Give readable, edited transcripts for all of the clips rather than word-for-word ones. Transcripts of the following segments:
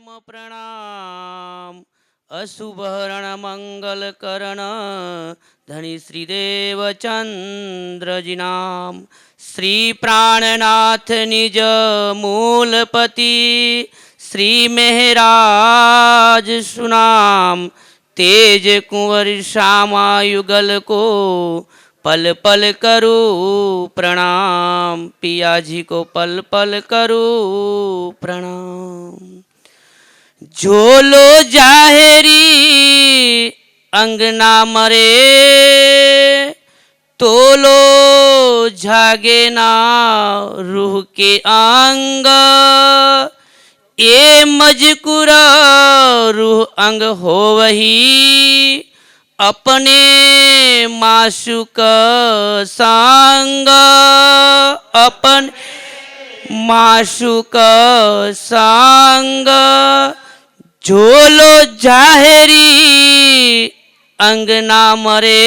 नम प्रणाम अशुभहरण मंगल करण धनी श्रीदेव चंद्रजी नाम श्री प्राणनाथ निज मूलपति श्री मेहराज सुनाम तेज कुंवर श्यामा युगल को पल पल करूं प्रणाम पिया जी को पल पल करूं प्रणाम झोलो जाहेरी अंगना मरे तोलो जागे ना रूह के अंग ए मजकुर रूह अंग हो वही अपने माशुक संग अपन माशुक संग झोलो जाहेरी अंगना मरे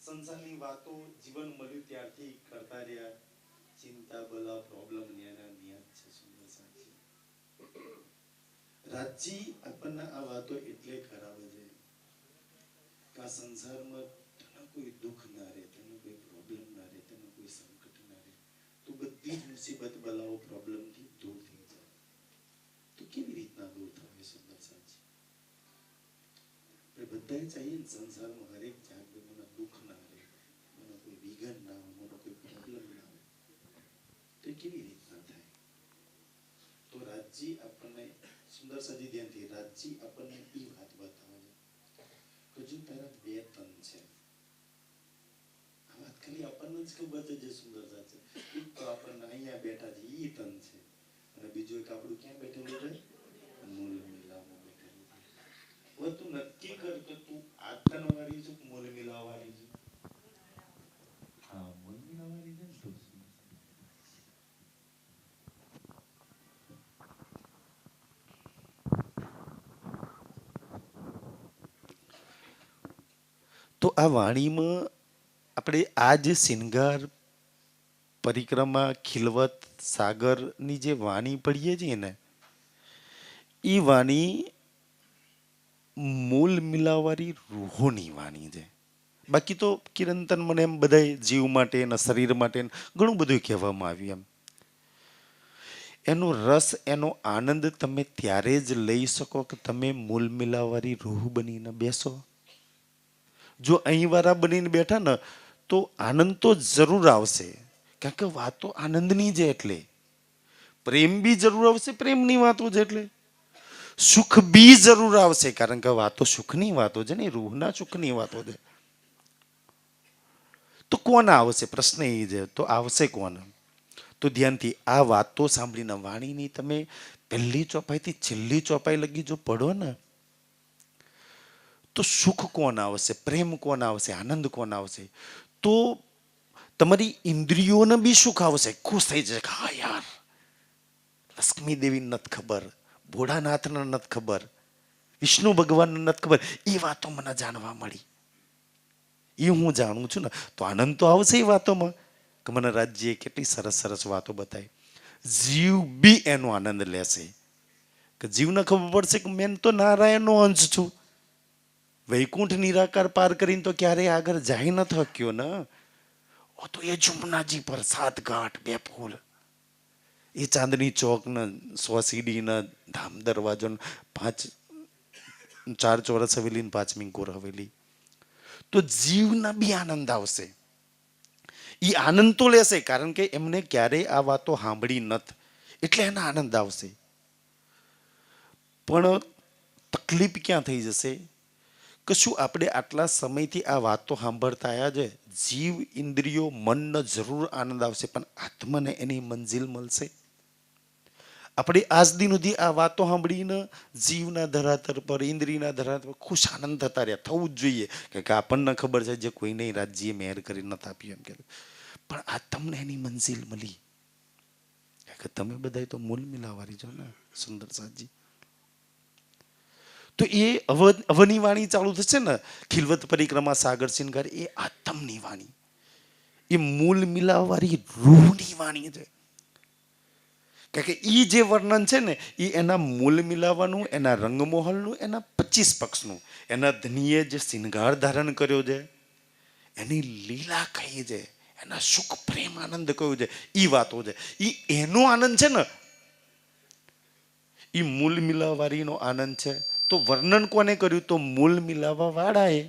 સંસારની વાતો જીવન મળ્યું ત્યારથી કરતા રહ્યા ચિંતા બલા પ્રોબ્લેમ ન્યાના નિયત છે સુંદર સાચી રાજજી આપણને આ વાતો એટલે ખરાબ છે કે આ સંસારમાં તને કોઈ દુઃખ ના રહે તને કોઈ પ્રોબ્લેમ ના રહે તને કોઈ સંકટ ના રહે તું બધી જ મુસીબત બલાઓ પ્રોબ્લેમ થી દૂર થઈ જાય તો કેવી રીતના દૂર થાય સુંદર સાચી આપણે બધાએ ચાહીએ ને સંસારમાં હરેક જાત મને દુઃખ ના રહે મને કોઈ વિઘન ના હોય મને કોઈ પ્રોબ્લેમ ના હોય તો કેવી રીતના થાય તો રાજજી આપણને સુંદર સજી ધ્યાનથી રાજજી આપણને એ વાત બતાવે છે કે જો તારા બે તન છે આ વાત ખાલી આપણને જ ખબર છે જે સુંદર સાચે એક તો આપણને અહીંયા બેઠા છે એ તન છે અને બીજું એક આપણું ક્યાં બેઠેલું છે મૂળ મિલાવમાં બેઠેલું છે હવે તું નક્કી કર કે તું આ તન વાળી છું મૂળ મિલાવ વાળી છું હા મૂળ મિલાવ વાળી છે ને તો આ વાણીમાં આપણે આ જે શિંગાર પરિક્રમા ખિલવત સાગરની જે વાણી પડીએ છીએ ને એ વાણી મૂળ મિલાવવાળી રૂહોની વાણી છે બાકી તો કિરંતન મને એમ બધા જીવ માટે ને શરીર માટે ઘણું બધું કહેવામાં આવ્યું એમ એનો રસ એનો આનંદ તમે ત્યારે જ લઈ શકો કે તમે મૂળ મિલાવવાળી રૂહ બનીને બેસો જો અહીં વાળા બનીને બેઠા ને તો આનંદ તો જરૂર આવશે કારણ કે વાતો આનંદની છે એટલે પ્રેમ બી જરૂર આવશે પ્રેમની વાતો છે એટલે સુખ બી જરૂર આવશે કારણ કે વાતો સુખની વાતો છે ને રૂહના સુખની વાતો છે તો કોણ આવશે પ્રશ્ન એ છે તો આવશે કોણ તો ધ્યાનથી આ વાતો સાંભળીને વાણીની તમે પહેલી ચોપાઈથી છેલ્લી ચોપાઈ લગી જો પડો ને તો સુખ કોણ આવશે પ્રેમ કોણ આવશે આનંદ કોણ આવશે તો તમારી ઇન્દ્રિયોને બી સુખ આવશે ખુશ થઈ જશે હા યાર લક્ષ્મી દેવીને નથી ખબર ભોળાનાથને નથી ખબર વિષ્ણુ ભગવાનને નથી ખબર એ વાતો મને જાણવા મળી એ હું જાણું છું ને તો આનંદ તો આવશે એ વાતોમાં કે મને રાજ્યએ કેટલી સરસ સરસ વાતો બતાવી જીવ બી એનો આનંદ લેશે કે જીવને ખબર પડશે કે મેં તો નારાયણનો અંશ છું વૈકુંઠ નિરાકાર પાર કરીને તો ક્યારેય આગળ જાય ન થક્યો ને ઓ તો એ જુમનાજી પર 7 ઘાટ 2 ફૂલ એ ચાંદની ચોક ને 100 સીડી ને ધામ દરવાજો 4 ચોરસ હવેલી ને 5મી કોર હવેલી તો જીવના બી આનંદ આવશે એ આનંદ તો લેશે કારણ કે એમને ક્યારેય આ વાતો સાંભળી નથી એટલે એને આનંદ આવશે પણ તકલીફ ક્યાં થઈ જશે કે શું આપણે આટલા સમયથી આ વાતો સાંભળતા આવ્યા છે? જીવ ઇન્દ્રિયો મનને જરૂર આનંદ આવશે, પણ આત્માને એની મંજિલ મળશે? આપણે આજ દિન સુધી આ વાતો સાંભળીને જીવના ધરાતર પર, ઇન્દ્રિયના ધરાતર પર ખુશ આનંદ થતા રહ્યા. થવું જ જોઈએ, કે આપણને ખબર છે જે કોઈને રાજ્ય મેર કરી નથી આપ્યું એમ કે, પણ આ તમને એની મંજિલ મળી. કે તમે બધા તો મૂલ મિલાવારી છો ને સુંદર સાજી. તો એ અવની વાણી ચાલુ થશે ને, ખિલવત પરિક્રમા સાગર શિનગાર, એ આત્મની વાણી, એ મૂલ મિલાવવાળી રૂહની વાણી છે. કારણ કે એ જે વર્ણન છે ને, એ એના મૂલ મિલાવાનું, એના રંગમોહલનું, એના 25 પક્ષનું, એના ધનીએ જે શિનગાર ધારણ કર્યો છે, એની લીલા કઈ છે, એના સુખ પ્રેમ આનંદ કયો છે, એ વાતો છે. એ એનો આનંદ છે ને, એ મૂલ મિલાવવાળીનો આનંદ છે. તો વર્ણન કોને કર્યું? તો મૂલ મિલાવવા વાળાએ.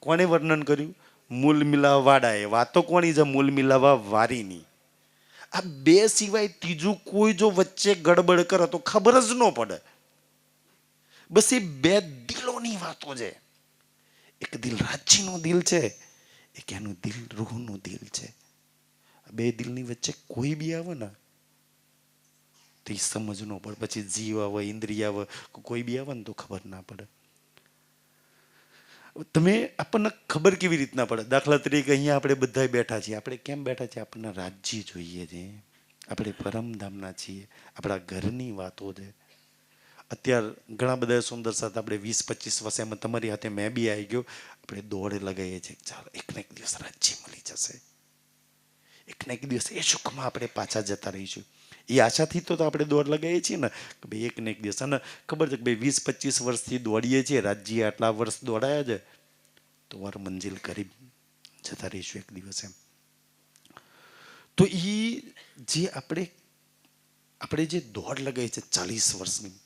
કોને વર્ણન કર્યું? મૂલ મિલાવવા વાળાએ. વાતો કોની છે? મૂલ મિલાવવા વાળીની. આ બે સિવાય ત્રીજું કોઈ જો વચ્ચે ગડબડ કરે તો ખબર જ ન પડે. બસ એ બે દિલોની વાતો છે. એક દિલ રાજીનું દિલ છે, એક એનું દિલ રૂહનું દિલ છે. બે દિલની વચ્ચે કોઈ બી આવે ને તો એ સમજ ન પડે. પછી જીવ આવે, ઇન્દ્રિય આવે, કોઈ બી આવે ને તો ખબર ના પડે. તમે આપણને ખબર કેવી રીતના પડે? દાખલા તરીકે અહીંયા આપણે બધા બેઠા છીએ. આપણે કેમ બેઠા છીએ? આપણને રાજ્ય જોઈએ છે. આપણે પરમધામના છીએ. આપણા ઘરની વાતો છે. અત્યારે ઘણા બધા સુંદર સાથે આપણે 20-25 વર્ષ એમાં તમારી હાથે મેં બી આવી ગયો. આપણે દોડ લગાવીએ છીએ, ચાલો એક ને એક દિવસ રાજ્ય મળી જશે, એક ને એક દિવસ એ સુખમાં આપણે પાછા જતા રહીશું. એ આશાથી તો આપણે દોડ લગાવીએ છીએ ને કે ભાઈ એક ને એક દિવસ. અને ખબર છે કે ભાઈ 20-25 વર્ષથી દોડીએ છીએ, રાજ્ય આટલા વર્ષ દોડાયા છે, તો વાર મંજિલ કરી જતા રહીશું એક દિવસ એમ. તો એ જે આપણે જે દોડ લગાવી છે 40 વર્ષની,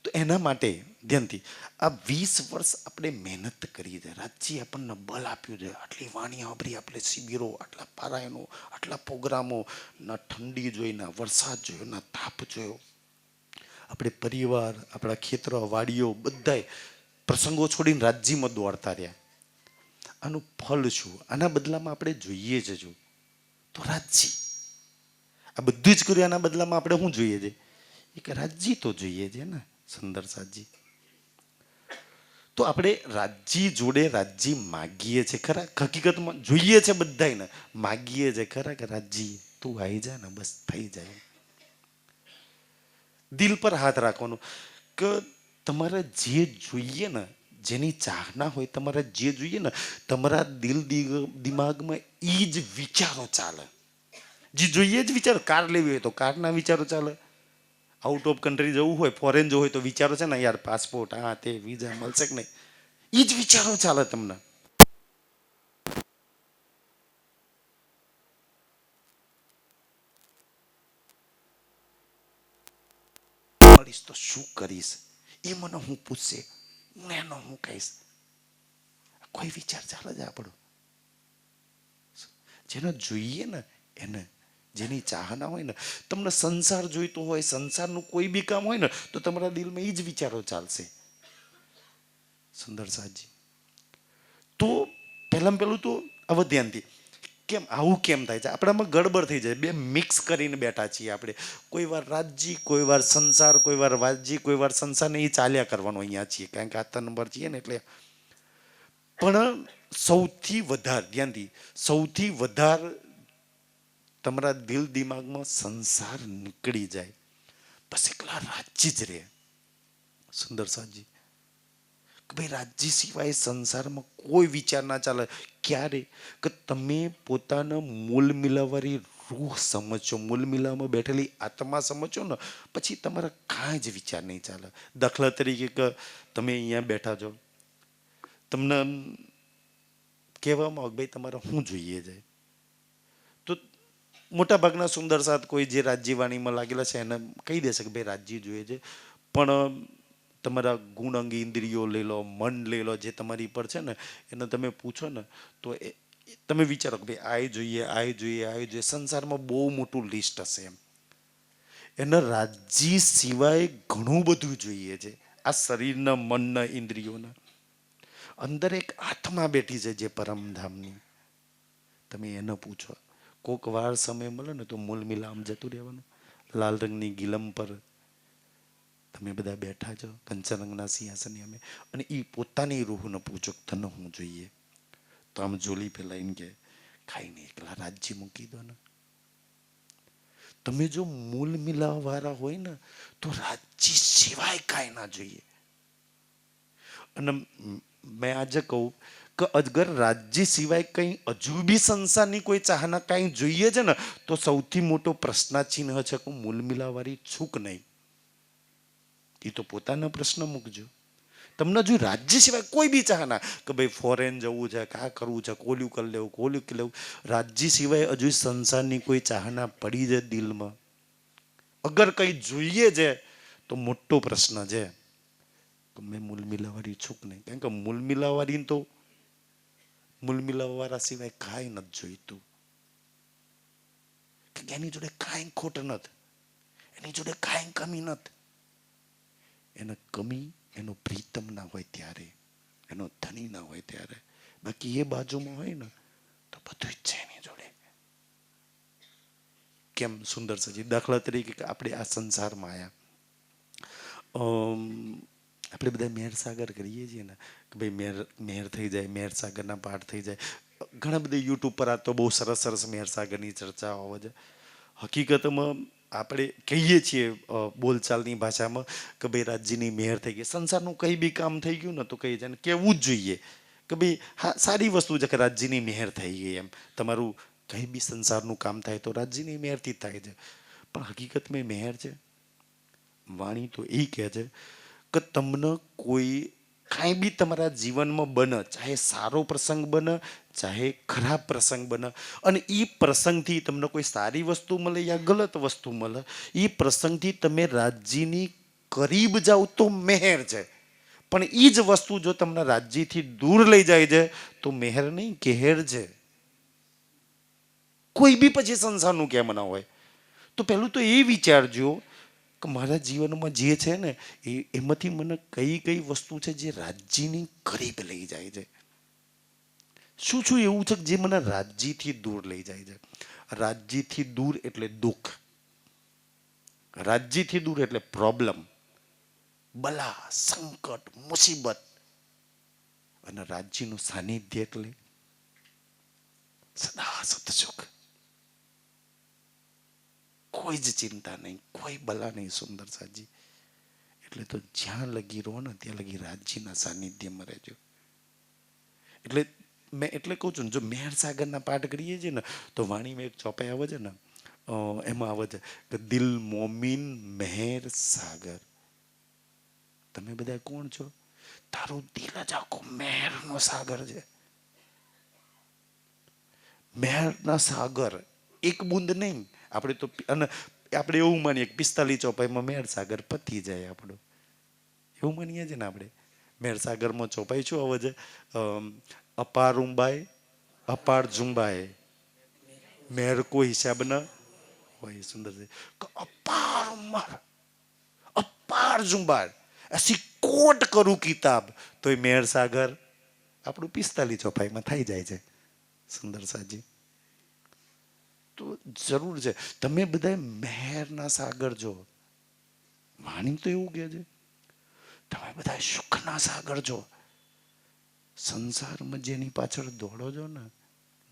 તો એના માટે ધ્યાનથી આ 20 વર્ષ આપણે મહેનત કરી છે. રાજ્ય આપણને બળ આપ્યું છે. આટલી વાણી સાંભળી, આપણે શિબિરો, આટલા પારાયણો, આટલા પ્રોગ્રામો, ના ઠંડી જોઈ, ના વરસાદ જોયો, ના તાપ જોયો. આપણે પરિવાર, આપણા ખેતરો, વાડીઓ, બધાય પ્રસંગો છોડીને રાજ્યમાં દોડતા રહ્યા. આનું ફળ શું? આના બદલામાં આપણે જોઈએ છે જો તો રાજ્ય. આ બધું જ કર્યું, આના બદલામાં આપણે શું જોઈએ છે? એક રાજ્ય તો જોઈએ છે ને સુંદર સાજી. તો આપણે રાજ્ય જોડે રાજ્ય માગીએ છે ખરા? હકીકતમાં જોઈએ છે બધાને, માગીએ છે ખરા કે રાજ્ય તું આવી જાય ને બસ થઈ જાય. દિલ પર હાથ રાખવાનો કે તમારે જે જોઈએ ને, જેની ચાહના હોય, તમારે જે જોઈએ ને, તમારા દિલ દિમાગમાં એ જ વિચારો ચાલે. જે જોઈએ જ વિચારો. કાર લેવી હોય તો કારના વિચારો ચાલે. આઉટ ઓફ કન્ટ્રી જવું હોય, ફોરેન જવું હોય તો વિચારો છે ને યાર પાસપોર્ટ, આ તે વિઝા મળશે કે નહીં, એ જ વિચારો ચાલે તમને. મળીશ તો શું કરીશ, એ મને હું પૂછશે, હું એનો હું કહીશ, કોઈ વિચાર ચાલે છે આપણો. જેને જોઈએ ને એને, જેની ચાહના હોય ને, તમને સંસાર જોઈતો હોય, સંસારનું કોઈ બી કામ હોય ને, તો તમારા દિલમાં એ જ વિચારો ચાલશે. સુંદર સાજી. તો પહેલું તો હવે ધ્યાનથી, કેમ આવું કેમ થાય છે? આપણામાં ગડબડ થઈ જાય. બે મિક્સ કરીને બેઠા છીએ આપણે. કોઈ વાર રાજ્ય, કોઈ વાર સંસાર, કોઈ વાર વાજ્ય, કોઈ વાર સંસાર, ને એ ચાલ્યા કરવાનું અહીંયા છીએ, કારણ કે આતા નંબર છીએ ને એટલે. પણ સૌથી વધારે ધ્યાનથી, સૌથી વધારે તમારા દિલ દિમાગમાં સંસાર નીકળી જાય, બસ એકલા રાજ્ય જ રહે. સુંદર સાજી. કે ભાઈ રાજ્ય સિવાય સંસારમાં કોઈ વિચાર ના ચાલે. ક્યારે? કે તમે પોતાના મૂલ મિલાવવાળી રૂહ સમજો, મૂલ મિલાવવામાં બેઠેલી આત્મા સમજો ને, પછી તમારા કાંઈ જ વિચાર નહીં ચાલે. દાખલા તરીકે કે તમે અહીંયા બેઠા છો, તમને કહેવામાં આવે ભાઈ તમારે શું જોઈએ છે, તો મોટા ભાગના સુંદર સાથ કોઈ જે રાજ્યવાણીમાં લાગેલા છે એને કહી દેશે કે ભાઈ રાજ્ય જોઈએ છે. પણ તમારા ગુણ અંગ ઇન્દ્રિયો લઈ લો, મન લઈ લો, જે તમારી પર છે ને, એને તમે પૂછો ને તો તમે વિચારો કે ભાઈ આ જોઈએ, આ જોઈએ, આ જોઈએ. સંસારમાં બહુ મોટું લિસ્ટ હશે એમ. એને રાજ્ય સિવાય ઘણું બધું જોઈએ છે. આ શરીરના, મનના, ઇન્દ્રિયોના. અંદર એક આત્મા બેઠી છે જે પરમધામની. તમે એને પૂછો. કોક વાર સમય મળે ને તો મૂલ મિલામ જતું રહેવાનું. લાલ રંગની ગિલમ પર તમે બધા બેઠા છો, કંચનરંગના સિંહાસન અમે, અને એ પોતાની રૂહને પૂછો તને હું જોઈએ. તો આમ જોલી ફેલાઈને કે ખાઈ નહીં એકલા રાજ્ય મૂકી દો ને. તમે જો મૂલ મિલાવા વાળા હોય ને તો રાજ્ય સિવાય કાંઈ ના જોઈએ. અને મેં આજે કહું કે અગર રાજ્ય સિવાય કંઈ હજુ બી સંસારની કોઈ ચાહના કાંઈ જોઈએ છે ને તો સૌથી મોટો પ્રશ્નાચિહ્ન છે કે મૂલ મિલાવવાળી છૂક નહીં. એ તો પોતાનો પ્રશ્ન મૂકજો. તમને હજુ રાજ્ય સિવાય કોઈ બી ચાહના કે ભાઈ ફોરેન જવું છે, કા કરવું છે, કોલ્યું કરી લેવું, કોલ્યું કરી લેવું, રાજ્ય સિવાય હજુ સંસારની કોઈ ચાહના પડી છે દિલમાં, અગર કંઈ જોઈએ છે તો મોટો પ્રશ્ન છે કે મેં મૂલ મિલાવવાળી છૂક નહીં. કારણ કે મૂલ મિલાવવાળી તો મૂલ મિલાવવાળા સિવાય કાંઈ નથી જોઈતું. એની જોડે કાંઈ ખોટ નથી, એની જોડે કાંઈ કમી નથી. એને કમી એનો પ્રીતમ ના હોય ત્યારે, એનો ધણી ના હોય ત્યારે. બાકી એ બાજુમાં હોય ને તો બધું જ છે એની જોડે. કેમ સુંદર સજી દાખલા તરીકે આપણે આ સંસારમાં આવ્યા, આપણે બધા મેર સાગર કરીએ છીએ ને કે ભાઈ મેર થઈ જાય, મેર સાગરના પાઠ થઈ જાય. ઘણા બધા યુટ્યુબ પર આ તો બહુ સરસ સરસ મેર સાગરની ચર્ચાઓ આવે છે. હકીકતમાં આપણે કહીએ છીએ બોલચાલની ભાષામાં કે ભાઈ રાજ્યની મેર થઈ ગઈ. સંસારનું કંઈ બી કામ થઈ ગયું ને તો કહીએ છીએ કહેવું જ જોઈએ કે ભાઈ હા સારી વસ્તુ છે કે રાજ્યની મેર થઈ ગઈ. એમ તમારું કંઈ બી સંસારનું કામ થાય તો રાજ્યની મેરથી જ થાય છે. પણ હકીકતમાં મેર છે. વાણી તો એ કહે છે કે તમને કોઈ કાંઈ બી તમારા જીવનમાં બને, ચાહે સારો પ્રસંગ બને, ચાહે ખરાબ પ્રસંગ બને, અને એ પ્રસંગથી તમને કોઈ સારી વસ્તુ મળે યા ગલત વસ્તુ મળે, એ પ્રસંગથી તમે રાજ્યની કરીબ જાઓ તો મેહર છે. પણ એ જ વસ્તુ જો તમને રાજ્યથી દૂર લઈ જાય છે તો મેહર નહીં કહેર છે. કોઈ બી પછી સંસારનું કેમ ના હોય. તો પહેલું તો એ વિચારજો કે મારા જીવનમાં જે છે ને એમાંથી મને કઈ કઈ વસ્તુ છે જે રાજ્યની કરીબ લઈ જાય છે. શું શું એવું છે જે મને રાજ્યથી દૂર લઈ જાય છે. રાજ્યથી દૂર એટલે દુઃખ, રાજ્યથી દૂર એટલે પ્રોબ્લેમ, બલા, સંકટ, મુસીબત. અને રાજ્યનું સાનિધ્ય એટલે સદા સતસુખ, કોઈ જ ચિંતા નહીં, કોઈ બલા નહીં. સુંદર સાજી એટલે તો જ્યાં લગી રહો ને ત્યાં લગી રાજ્યના સાનિધ્યમાં રહેજો. એટલે મેં એટલે કહું છું ને, જો મેર સાગરના પાઠ કરીએ છીએ ને તો વાણીમાં એક ચોપાઈ આવે છે ને, એમાં આવે છે કે દિલ મોમીન મહેર સાગર. તમે બધા કોણ છો? તારું દિલ જ આખો મહેરનો સાગર છે. મહેરના સાગર, એક બુંદ નહીં. આપણે તો અને આપણે એવું માનીએ કે 45 ચોપાઈમાં મેર સાગર પતી જાય આપણું, એવું માનીએ છીએ ને આપણે. મેર સાગરમાં ચોપાઈ શું આવે છે? અપાર ઉંબાઈ અપાર ઝુંબાઈ, મેર કો હિસાબ ન હોય. સુંદર છે કે અપાર ઉંબાર અપાર ઝુંબાર, એસી કોટ કરું કિતાબ તો એ મેર સાગર આપણું 45 ચોપાઈમાં થઈ જાય છે. સુંદર સાજી તો જરૂર છે તમે બધા મહેરના સાગર જો. વાણી તો એવું કહે છે તમે બધા સુખના સાગર છો. સંસારમાં જેની પાછળ દોડો છો ને,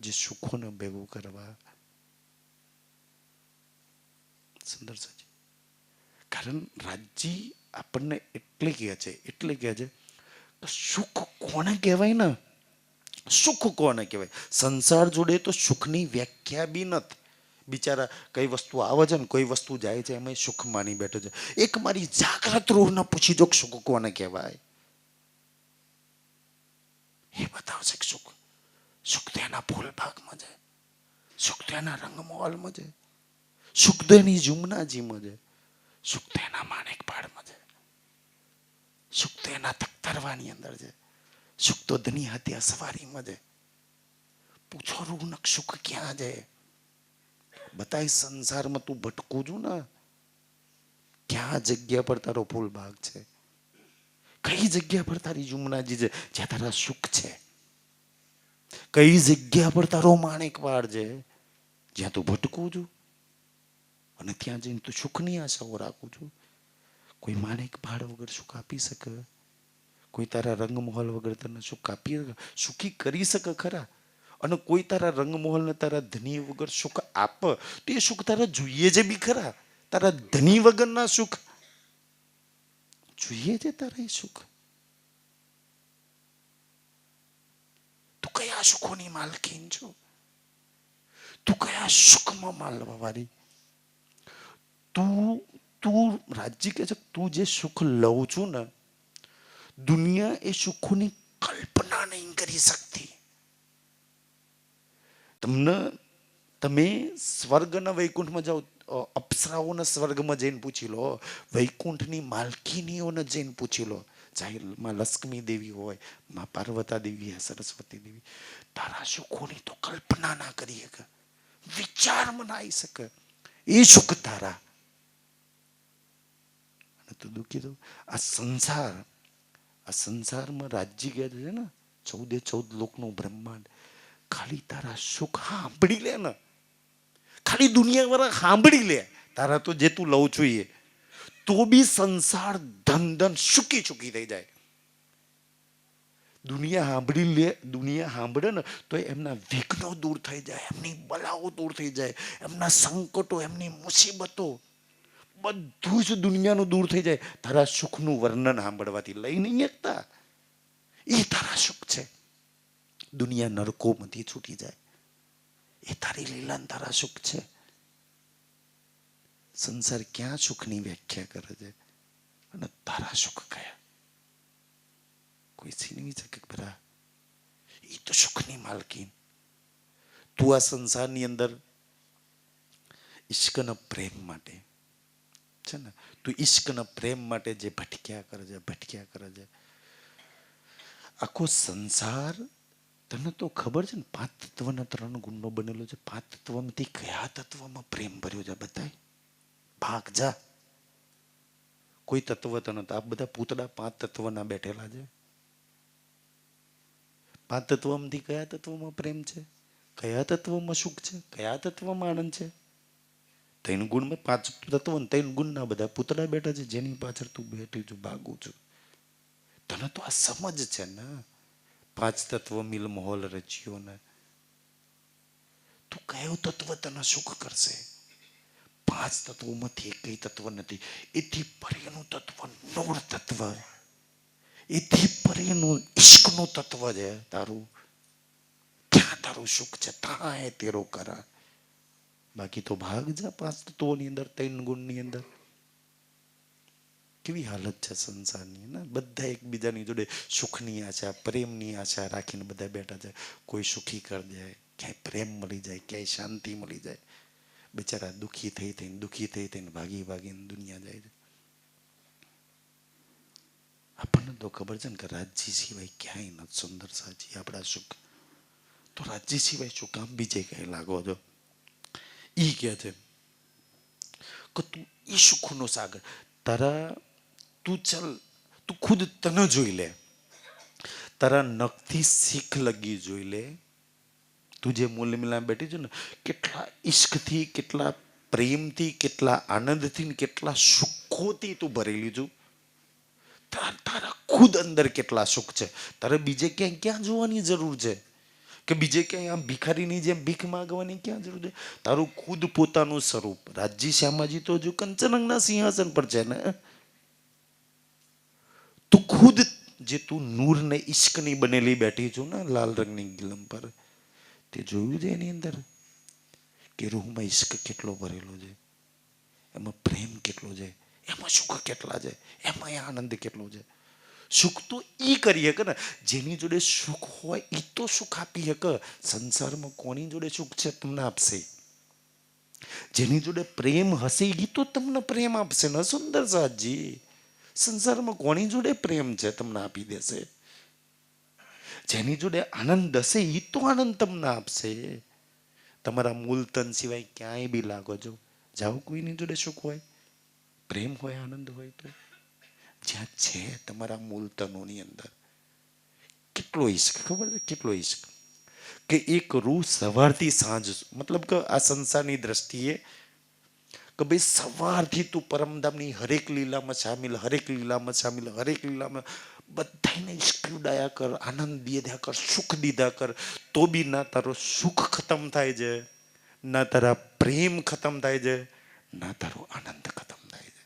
જે સુખોને ભેગું કરવા. સુંદર સાજી કારણ રાજ્ય આપણને એટલે કહે છે સુખ કોને કહેવાય ને, સુખ કોને કહેવાય? સંસાર જોડે તો સુખની વ્યાખ્યા બી નથી. બિચારા કઈ વસ્તુ આવે છે ને કોઈ વસ્તુ જાય છે એમાં સુખ માની બેઠો છે. એક મારી જાગ્રત રૂહને પૂછી જો સુખ કોને કહેવાય, એ બતાવશે કે સુખ તો એના ફૂલ ભાગમાં છે, સુખ તો એના રંગમહોલમાં છે, સુખ તો એની જુમનાજીમાં છે, સુખ તો એના માણેક પાડમાં છે, સુખ તો એના તખ્તરવાની અંદર છે, સુખ તો ધની હત્યા સવારીમાં છે. પૂછો રૂનક સુખ ક્યાં છે? બતાય સંસારમાં તું ભટકું છું ને ક્યાં જગ્યા પર તારો ફૂલ ભાગ છે. કઈ જગ્યા પર તારી જુમનાજી છે જ્યાં તારા સુખ છે? કઈ જગ્યા પર તારો માણેક વાળ છે જ્યાં તું ભટકું છું અને ત્યાં જઈને તું સુખની આશાઓ રાખું છું? કોઈ માણેક ભાડ વગર સુખ આપી શકે? કોઈ તારા રંગમહોલ વગર તને સુખ આપી સુખી કરી શકે ખરા? અને કોઈ તારા રંગમહોલ ને તારા ધની વગર સુખ આપ તો એ સુખ તારા જોઈએ છે બી ખરા? તારા ધની વગરના સુખ જોઈએ છે તારા? એ સુખ તું કયા સુખોની માલકીન છો? તું કયા સુખમાં માલવા વાળી? તું રાજજી કે છે તું જે સુખ લઉં છું ને, દુનિયા એ સુખોની કલ્પના નહીં કરી શકતી. તમે સ્વર્ગના વૈકુંઠમાં જાઓ, અપ્સરાઓના સ્વર્ગમાં જઈને પૂછી લો, વૈકુંઠની માલકીનીઓને જઈને પૂછી લો, ચાહે માં લક્ષ્મી દેવી હોય, માં પાર્વતા દેવી હોય, સરસ્વતી દેવી, તારા સુખોની તો કલ્પના ના કરી શકે, વિચારમાં ના આવી શકે. એ સુખ તારા. અને તું દુઃખી તો આ સંસારમાં રાજ્ય ગયા છે ને, 14 લોકનું બ્રહ્માંડ, ખાલી તારા સુખ સાંભળી લે ને, ખાલી દુનિયા વાળા સાંભળી લે તારા તો જે તું લઉં છું એ, તો બી સંસાર ધન સુખી થઈ જાય. દુનિયા સાંભળે ને તો એમના વિઘ્નો દૂર થઈ જાય, એમની બલાઓ દૂર થઈ જાય, એમના સંકટો, એમની મુસીબતો બધું જ દુનિયાનું દૂર થઈ જાય. તારા સુખનું વર્ણન સાંભળવાથી લઈ નહીં શકતા. એ તારા સુખ છે. દુનિયા નરકોમાંથી છૂટી જાય એ તારી લીલા તારા સુખ છે. સંસાર ક્યાં સુખની વ્યાખ્યા કરે છે અને તારા સુખ કયા? કોઈ છીનવી શકે બરા? એ તો સુખની માલકીન. તું આ સંસારની અંદર ઈશ્કના પ્રેમ માટે છે ને, તું ઈશ્કના પ્રેમ માટે જે ભટક્યા કરે છે, આખો સંસાર તને તો ખબર છે ને 5 તત્વના 3 ગુણનો બનેલો છે. 5 તત્વમાંથી કયા તત્વમાં પ્રેમ ભર્યો છે બતાય? ભાગ જા. કોઈ તત્વ તને તો આ બધા પૂતળા 5 તત્વના બેઠેલા છે. 5 તત્વમાંથી કયા તત્વમાં પ્રેમ છે? કયા તત્વમાં સુખ છે? કયા તત્વમાં આનંદ છે? 3 ગુણમાં 5 તત્વ, 3 ગુણના બધા પૂતળા બેઠા છે, જેની પાછળ તું બેઠી છું, ભાગું છું. તને તો આ સમજ છે ને, 5 તત્વ મિલ માહોલ રચ્યો ને. તું કયો તત્વ તને સુખ કરશે? 5 તત્વોમાંથી એકય તત્વ નથી. એથી પરેનું તત્વ નૂર તત્વ, એથી પરેનું ઈશ્કનું તત્વ છે તારું. ત્યાં તારું સુખ છે, ત્યાં એ તેરો કરા. બાકી તો ભાગ જા 5 તત્વોની અંદર, 3 ગુણની અંદર. કેવી હાલત છે સંસારની ને. બધા એકબીજાની જોડે સુખની આશા, પ્રેમની આશા રાખીને બધા બેઠા છે. કોઈ સુખી કરી જાય, ક્યાંય પ્રેમ મળી જાય, ક્યાંય શાંતિ મળી જાય. બિચારા દુઃખી થઈ ભાગીને દુનિયા જાય છે. આપણને તો ખબર છે ને કે રાજ્ય સિવાય ક્યાંય નથી સુંદર સાજી આપણા સુખ. તો રાજ્ય સિવાય શું કામ બીજે કઈ લાગો છો? ઈ કે છે કે તું ઈ સુખનો સાગર તું ખુદ તને જોઈ લે, તારા નખથી શીખ લગી જોઈ લે. તું જે મૂલ્ય મિલા બેઠી છે ને, કેટલા ઈશ્કથી, કેટલા પ્રેમથી, કેટલા આનંદથી, કેટલા સુખોથી તું ભરેલી છું. તારા ખુદ અંદર કેટલા સુખ છે. તારે બીજે ક્યાં જોવાની જરૂર છે? કે બીજે ક્યાંય આમ ભિખારીની જેમ ભીખ માંગવાની ક્યાં જરૂર છે? તારું ખુદ પોતાનું સ્વરૂપ. રાજજી શ્યામાજી તો હજુ કંચનંગના સિંહાસન પર છે ને. તું ખુદ જે તું નૂર ને ઈશ્કની બનેલી બેઠી છું ને, લાલ રંગની ગિલમ પર, તે જોયું છે એની અંદર કે રૂહમાં ઈશ્ક કેટલો ભરેલો છે, એમાં પ્રેમ કેટલો છે, એમાં સુખ કેટલા છે, એમાં આનંદ કેટલો છે. સુખ તો ઈ કરી શકે ને જેની જોડે સુખ હોય, ઈ તો સુખ આપી શકે. સંસારમાં કોની જોડે સુખ છે તમને આપશે? જેની જોડે પ્રેમ હશે ઈ તો તમને પ્રેમ આપશે ને સુંદર સાજી. સંસારમાં કોની જોડે પ્રેમ છે તમને આપી દેશે. જેની જોડે આનંદ હશે ઈ તો આનંદ તમને આપશે. તમારા મૂલ તન સિવાય ક્યાંય બી લાગો છો, જાઓ કોઈની જોડે સુખ હોય, પ્રેમ હોય, આનંદ હોય તો જ્યાં છે તમારા મૂળ તનોની અંદર. કેટલો ઈશ્ક ખબર છે, કેટલો ઈશ્ક કે એક રૂહ સવારથી સાંજ, મતલબ કે આ સંસારની દ્રષ્ટિએ કે ભાઈ સવારથી તું પરમધામની હરેક લીલામાં સામેલ, હરેક લીલામાં સામેલ, હરેક લીલામાં બધાને ઈશ્ક ઉડાયા કર, આનંદ દીધા કર, સુખ દીધા કર, તો બી ના તારો સુખ ખતમ થાય છે, ના તારા પ્રેમ ખતમ થાય છે, ના તારો આનંદ ખતમ થાય છે.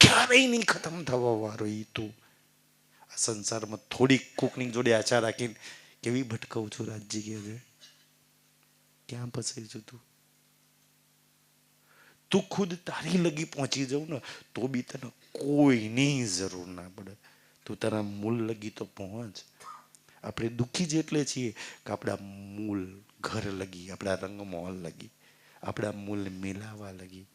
ક્યારેય નહીં ખતમ થવા વાળો ઈ તું. આ સંસારમાં થોડીક કોકની જોડે આશા રાખીને કેવી ભટકાવું છું રાજજી કે છે. ક્યાં ફસાઈ છું તું? તું ખુદ તારી લગી પહોંચી જાઉં ને તો બી તને કોઈની જરૂર ના પડે. તું તારા મૂળ લગી તો પહોંચ. આપણે દુઃખી જ એટલે છીએ કે આપણા મૂળ ઘર લગી, આપણા રંગમહોલ લગી, આપણા મૂળ મેલાવા લગી,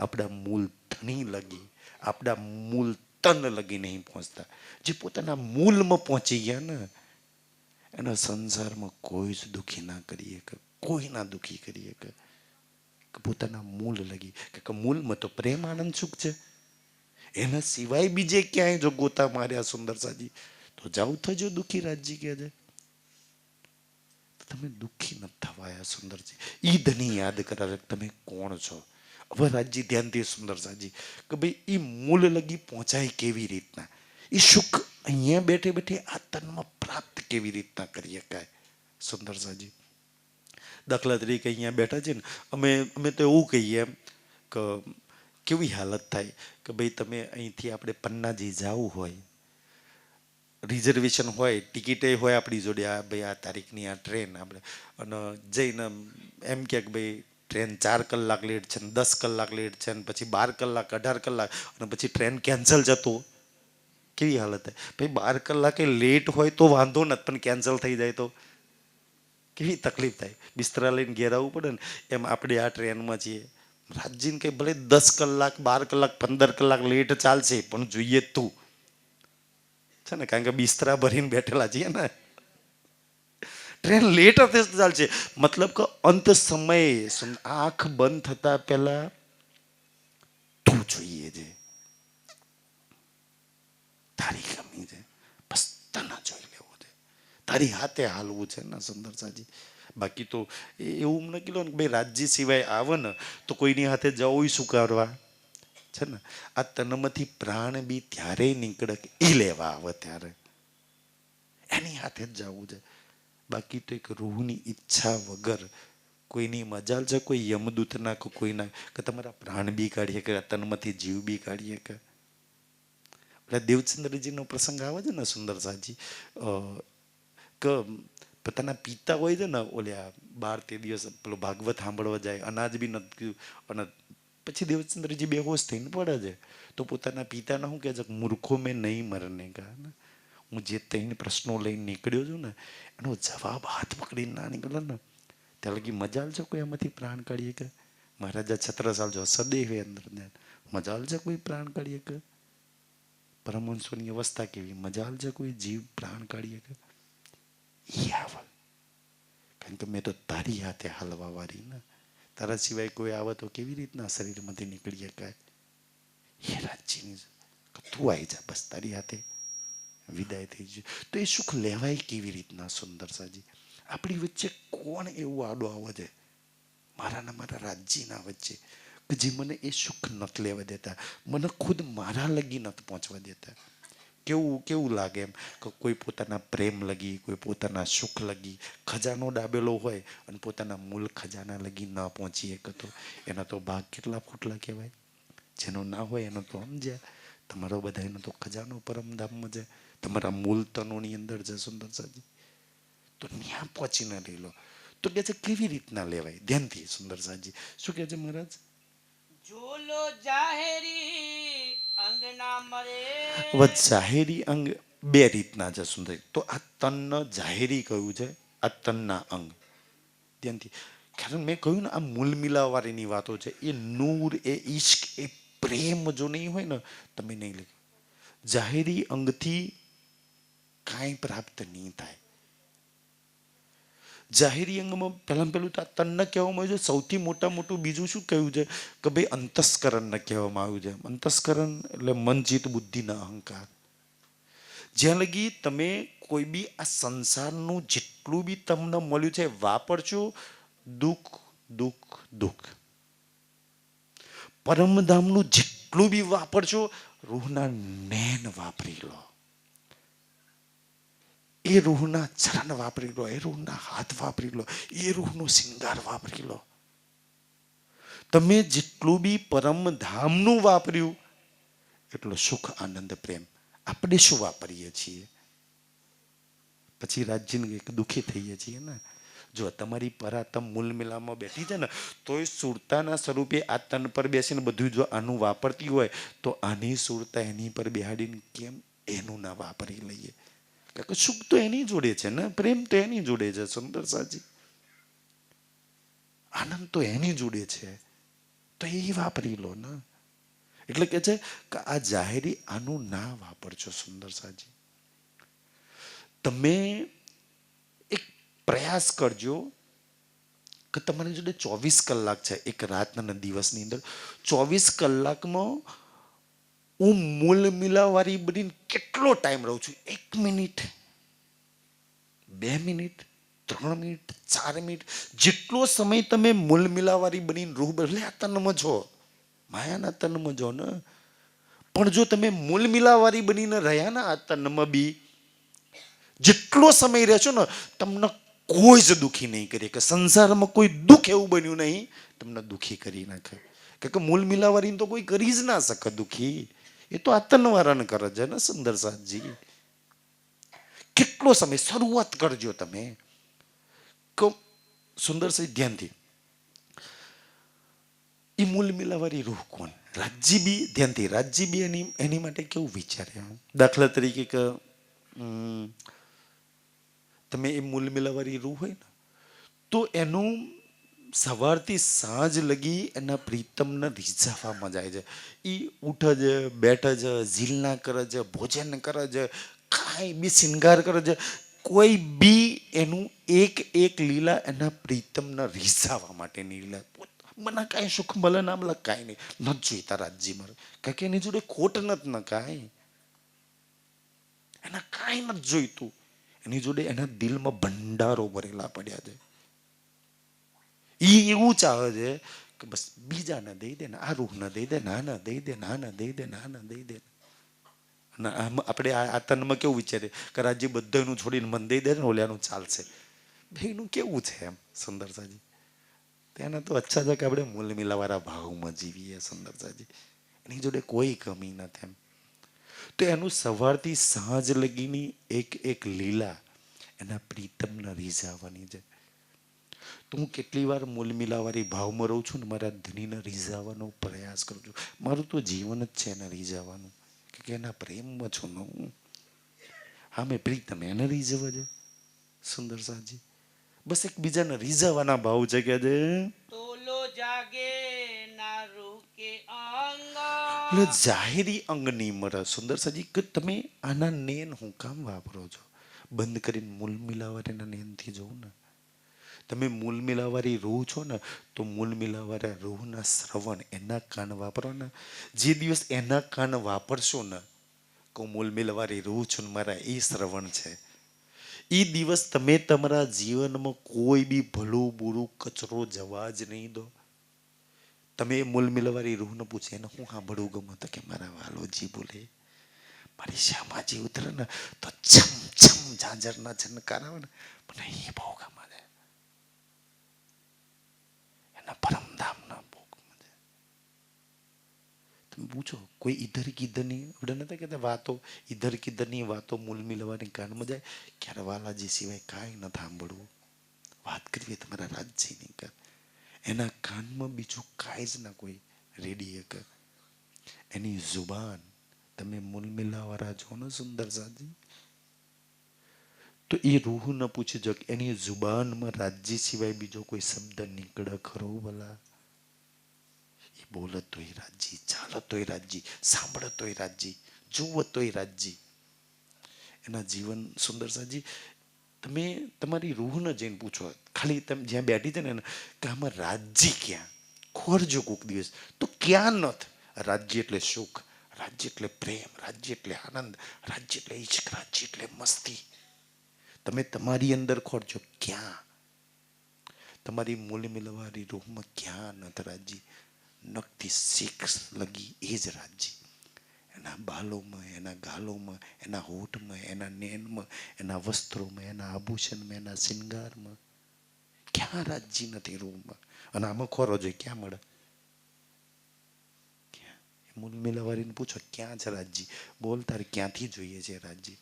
આપણા મૂળ ધણી લગી, આપણા મૂળ તન લગી નહીં પહોંચતા. જે પોતાના મૂળમાં પહોંચી ગયા ને એના સંસારમાં કોઈ જ દુઃખી ના કરીએ કે કોઈ ના દુઃખી કરીએ કે પોતાના મૂળ લગી. કે મૂળમાં તો પ્રેમ આનંદ સુખ છે. એના સિવાય બીજે ક્યાંય જો ગોતા માર્યા સુંદર સાજી તો જાવ થજો દુઃખી. રાજજી કહે છે તમે દુઃખી ન થવાયા સુંદરજી. ઈ ધની યાદ કરાવે તમે કોણ છો. હવે રાજજી ધ્યાનથી સુંદર સાજી કે ભાઈ ઈ મૂળ લગી પહોંચાય કેવી રીતના, ઈ સુખ અહીંયા બેઠે બેઠે આ તનમાં પ્રાપ્ત કેવી રીતના કરી શકાય સુંદર સાજી. દાખલા તરીકે અહીંયા બેઠા છે ને અમે તો એવું કહીએ એમ કે કેવી હાલત થાય કે ભાઈ તમે અહીંથી આપણે પન્નાજી જવું હોય, રિઝર્વેશન હોય, ટિકિટે હોય આપણી જોડે, આ ભાઈ આ તારીખની આ ટ્રેન આપણે, અને જઈને એમ કે ભાઈ ટ્રેન 4 કલાક લેટ છે ને 10 કલાક લેટ છે ને પછી 12 કલાક 18 કલાક અને પછી ટ્રેન કેન્સલ જતો. કેવી હાલત થાય ભાઈ. 12 કલાકે લેટ હોય તો વાંધો નથી પણ કેન્સલ થઈ જાય તો કેવી તકલીફ થાય. બિસ્તરા લઈને ઘેર આવવું પડે ને એમ આપણે આ ટ્રેનમાં છીએ. રાજજીને કંઈ ભલે 10 કલાક 12 કલાક 15 કલાક લેટ ચાલશે પણ જોઈએ તું છે ને, કારણ કે બિસ્તરા ભરીને બેઠેલા છીએ ને. ટ્રેન લેટ હશે ચાલશે મતલબ કે અંત સમયે આંખ બંધ થતા પહેલા તું જોઈએ છે, તારી કમી છે, બસ તને જોઈ લેવો છે, તારી હાથે હાલવું છે ને સુંદર સાજી. બાકી તો એવું નથી લો ને ભાઈ રાજજી સિવાય આવે ને તો કોઈની હાથે જવું શું કરવા છે ને. આ તનમાંથી પ્રાણ બી ત્યારે નીકળે કે એ લેવા આવે ત્યારે એની હાથે જ જવું છે. બાકી તો એક રૂહની ઈચ્છા વગર કોઈની મજાલ છે કોઈ યમદૂત ના કે કોઈના કે તમારા પ્રાણ બી કાઢીએ કે તનમાંથી જીવ બી કાઢીએ કે. એટલે દેવચંદ્રજીનો પ્રસંગ આવે છે ને સુંદર સાજી કે પોતાના પિતા હોય છે ને ઓલ્યા 12-13 દિવસ પેલો ભાગવત સાંભળવા જાય, અનાજ બી નથી અને પછી દેવચંદ્રજી બેહોશ થઈને પડે છે તો પોતાના પિતાને શું કહે છે કે મૂર્ખો મેં નહીં મરને કા. હું જે 3 પ્રશ્નો લઈને નીકળ્યો છું ને એનો જવાબ હાથ પકડીને ના નીકળે ને ત્યાં લગી મજાલ છે કોઈ એમાંથી પ્રાણ કાઢીએ કે. મહારાજા છત્રસાલ જો સદૈવ અંદર મજાલ છે કોઈ પ્રાણ કાઢીએ કે. પરમહંસોની અવસ્થા કેવી, મજાલ છે કોઈ જીવ પ્રાણ કાઢીએ કે. કારણ કે મેં તો તારી હાથે હાલવા વાળી ને, તારા સિવાય કોઈ આવે તો કેવી રીતના શરીરમાંથી નીકળી શકાય. એ રાજ્યની તું આવી જા બસ તારી હાથે વિદાય થઈ જાય તો એ સુખ લેવાય કેવી રીતના સુંદર સાજી. આપણી વચ્ચે કોણ એવું આડો આવે છે મારા ને મારા રાજ્યના વચ્ચે કે જે મને એ સુખ નથી લેવા દેતા, મને ખુદ મારા લગી નથી પહોંચવા દેતા. કેવું લાગે એમ કે કોઈ પોતાના પ્રેમ લગી, કોઈ પોતાના સુખ લગી ખજાનો ડાબેલો હોય અને પોતાના મૂળ ખજાના લગી ન પહોંચી શકે તો એના તો ભાગ કેટલા ફૂટલા કહેવાય. જેનો ના હોય એનો તો સમજ્યા. તમારો બધા એનો તો ખજાનો પરમધામમાં છે, તમારા મૂળ તનોની અંદર છે સુંદર સાજી. તો ત્યાં પહોંચીને લઈ લો. તો કે છે કેવી રીતના લેવાય ધ્યાનથી સુંદર સાજી શું કહે છે મહારાજ. ઝૂલો જાહેરી અંગના મરે. હવે જાહેરી અંગ 2 રીતના છે સુંદર. તો આ તનનો જાહેરી કયું છે, આ તનના અંગ ધ્યાનથી. કારણ મેં કહ્યું ને આ મૂલ મિલાવવાળીની વાતો છે. એ નૂર એ ઈશ્ક એ પ્રેમ જો નહીં હોય ને તમે નહીં લખો. જાહેરી અંગથી કાંઈ પ્રાપ્ત નહીં થાય. જાહેરી અંગમાં પહેલું તો આ તનને કહેવામાં આવ્યું છે. સૌથી મોટું બીજું શું કહ્યું છે કે ભાઈ અંતસ્કરણને કહેવામાં આવ્યું છે. અંતસ્કરણ એટલે મન, ચિત્ત, બુદ્ધિ ને અહંકાર. જ્યાં લગી તમે કોઈ બી આ સંસારનું જેટલું બી તમને મળ્યું છે વાપરજો દુઃખ દુઃખ દુઃખ. પરમધામનું જેટલું બી વાપરજો રૂહના નૈન વાપરી લો, એ રૂહના ચરણ વાપરી લો, એ રૂહના હાથ વાપરી લો, એ રૂહનો શિંગાર વાપરી લો. તમે જેટલું બી પરમધામનું વાપર્યું એટલો સુખ, આનંદ, પ્રેમ. આપણે શું વાપરીએ છીએ? પછી રાજ્યને દુઃખી થઈએ છીએ ને. જો તમારી પરાતમ મૂલ મિલામાં બેઠી છે ને તોય સુરતાના સ્વરૂપે આ તન પર બેસીને બધું જો આનું વાપરતી હોય તો આની સુરતા એની પર બેહાડીને કેમ એનું ના વાપરી લઈએ? કારણ કે સુખ તો એની જોડે છે ને, પ્રેમ તો એની જોડે છે, સુંદર સાજી, આનંદ તો એની જોડે છે, તો એ વાપરી લો ને. એટલે કે છે કે આ જાહેરી આનું ના વાપરજો સુંદર સાજી. તમે એક પ્રયાસ કરજો કે તમારી જોડે 24 કલાક છે એક રાતના દિવસની અંદર. 24 કલાકમાં હું મૂલ મિલાવાળી બનીને કેટલો ટાઈમ રહું છું? 1 મિનિટ, 2 મિનિટ, 3 મિનિટ, 4 મિનિટ, જેટલો સમય તમે મૂલ મિલાવાળી બનીને રૂહ બદલે આ તનમાં છો, માયાના તનમાં જો ને. પણ જો તમે મૂલ મિલાવાળી બનીને રહ્યા ને આ તનમાં બી જેટલો સમય રહેશો ને તમને કોઈ જ દુઃખી નહીં કરે. કે સંસારમાં કોઈ દુઃખ એવું બન્યું નહીં તમને દુઃખી કરી નાખે. કે મૂલ મિલાવાળીને તો કોઈ કરી જ ના શકે દુઃખી, એ તો આતનવારાને કરે છે ને સુંદર સાજી. કેટલો સમય શરૂઆત કરજો તમે. સુંદર સાજી ધ્યાનથી, એ મૂલ મિલાવાળી રૂહ કોણ? રાજ્ય બી ધ્યાનથી, રાજ્ય બી એની માટે કેવું વિચારે. દાખલા તરીકે કે તમે એ મૂલ મિલાવાળી રૂહ હોય ને તો એનું સવારથી સાંજ લગી એના પ્રીતમને રીઝવવામાં જાય છે. એ ઉઠે છે, બેઠે છે, ઝીલના કરે છે, ભોજન કરે છે, કાંઈ બી શિંગાર કરે છે, કોઈ બી એનું એક લીલા એના પ્રીતમને રીઝવવા માટેની લીલા. મને કાંઈ સુખ મળે ના મળે કાંઈ નહીં, નથી જોઈતા રાજ્ય મારે, કારણ કે એની જોડે ખોટ નથી ને કાંઈ, એના કાંઈ નથી જોઈતું. એની જોડે એના દિલમાં ભંડારો ભરેલા પડ્યા છે. એ એવું ચાહે છે કે બસ બીજાને દઈ દે ને, આ રૂહને દઈ દે, નાના દઈ દે, નાના દઈ દે, નાના દઈ દે. અને આપણે આ તનમાં કેવું વિચારે કે રાજ્ય બધાનું છોડીને મન દઈ દે ને ઓલ્યાનું ચાલશે. ભાઈનું કેવું છે એમ સુંદર સાજી? તેના તો અચ્છા છે કે આપણે મૂલ મિલાવાળા ભાવમાં જીવીએ સુંદર સાજી. એની જોડે કોઈ કમી નથી એમ. તો એનું સવારથી સાંજ લગીની એક લીલા એના પ્રીતમને રીઝાવવાની છે. તો હું કેટલી વાર મૂલ મિલાવાળી ભાવમાં રહું છું ને મારા ધણીને રીઝાવવાનો પ્રયાસ કરું છું. મારું તો જીવન જ છે એને રીઝાવવાનું, કે એના પ્રેમમાં છું ને હું. હા, મેં પ્રીતમ એને રીઝવે છે સુંદર સાજી. બસ એકબીજાને રીઝવવાના ભાવ છે કે તોલો જાગે ના રૂહ કે અંગ. એટલે જાહેરી અંગની મરે સુંદર સાજી કે તમે આના નેન હું કામ વાપરો છો? બંધ કરીને મૂલ મિલાવાળીના નેનથી જોઉં ને. તમે મૂલ મિલાવાળી રૂહ છો ને તો મૂલ મિલાવાળા રૂહના શ્રવણ એના કાન વાપરો ને. જે દિવસ એના કાન વાપરશો ને કે મૂલ મિલાવાળી રૂહ છું ને મારા એ શ્રવણ છે, એ દિવસ તમે તમારા જીવનમાં કોઈ બી ભલું બુરું કચરો જવા જ નહીં દો. તમે મૂલ મિલવારી રૂહને પૂછે એને હું સાંભળવું ગમે તો કે મારા વાલોજી બોલે, મારી શ્યામાજી ઉતરે ને તો છમ છમ ઝાંઝરના છનકાર આવે ને મને એ બહુ ગમે છે. એના પરમધામના બહુ ગમે છે. તમે પૂછો કોઈ ઈધર કિધરની આપણે નથી કહેતા વાતો, ઈધર કિધરની વાતો મૂલ મિલવાની કાનમાં જાય. ક્યારે વાલાજી સિવાય કાંઈ નથી સાંભળવું. વાત કરીએ તમારા રાજ્યની કર, એના કાનમાં બીજું કાંઈ જ ના કોઈ રેડી એક. એની જુબાન તમે મૂલ મિલાવાળા છો ને સુંદર સાજી, તો એ રૂહ ન પૂછી જો એની જુબાનમાં રાજ્ય સિવાય બીજો કોઈ શબ્દ નીકળે ખરો ભલા? એ બોલે તોય રાજ્ય, ચાલે તોય રાજ્ય, સાંભળે તોય રાજ્ય, જુઓ તોય રાજ્ય. એના જીવન સુંદર સાજી તમે તમારી રૂહને જઈને પૂછો, ખાલી તમે જ્યાં બેઠી છે ને એને, કે આમાં રાજ્ય ક્યાં ખોરજો કોક દિવસ તો ક્યાં નથી. રાજ્ય એટલે સુખ, રાજ્ય એટલે પ્રેમ, રાજ્ય એટલે આનંદ, રાજ્ય એટલે ઈશ્ક, રાજ્ય એટલે મસ્તી. તમે તમારી અંદર ખોરજો ક્યાં, તમારી મૂળ મિલવારી રૂહમાં ક્યાં નથી રાજ્ય. નખથી શીખ લગી એ જ રાજ્ય. એના બાલોમાં, એના ગાલોમાં, એના હોઠમાં, એના નેનમાં, એના વસ્ત્રોમાં, એના આભૂષણમાં, એના શિંગારમાં ક્યાં રાજ્ય નથી રૂહમાં. અને આમાં ખોરો જોઈએ ક્યાં મળે? ક્યાં? મૂળ મિલાવારીને પૂછો ક્યાં છે રાજ્ય? બોલ તારે ક્યાંથી જોઈએ છે રાજ્ય?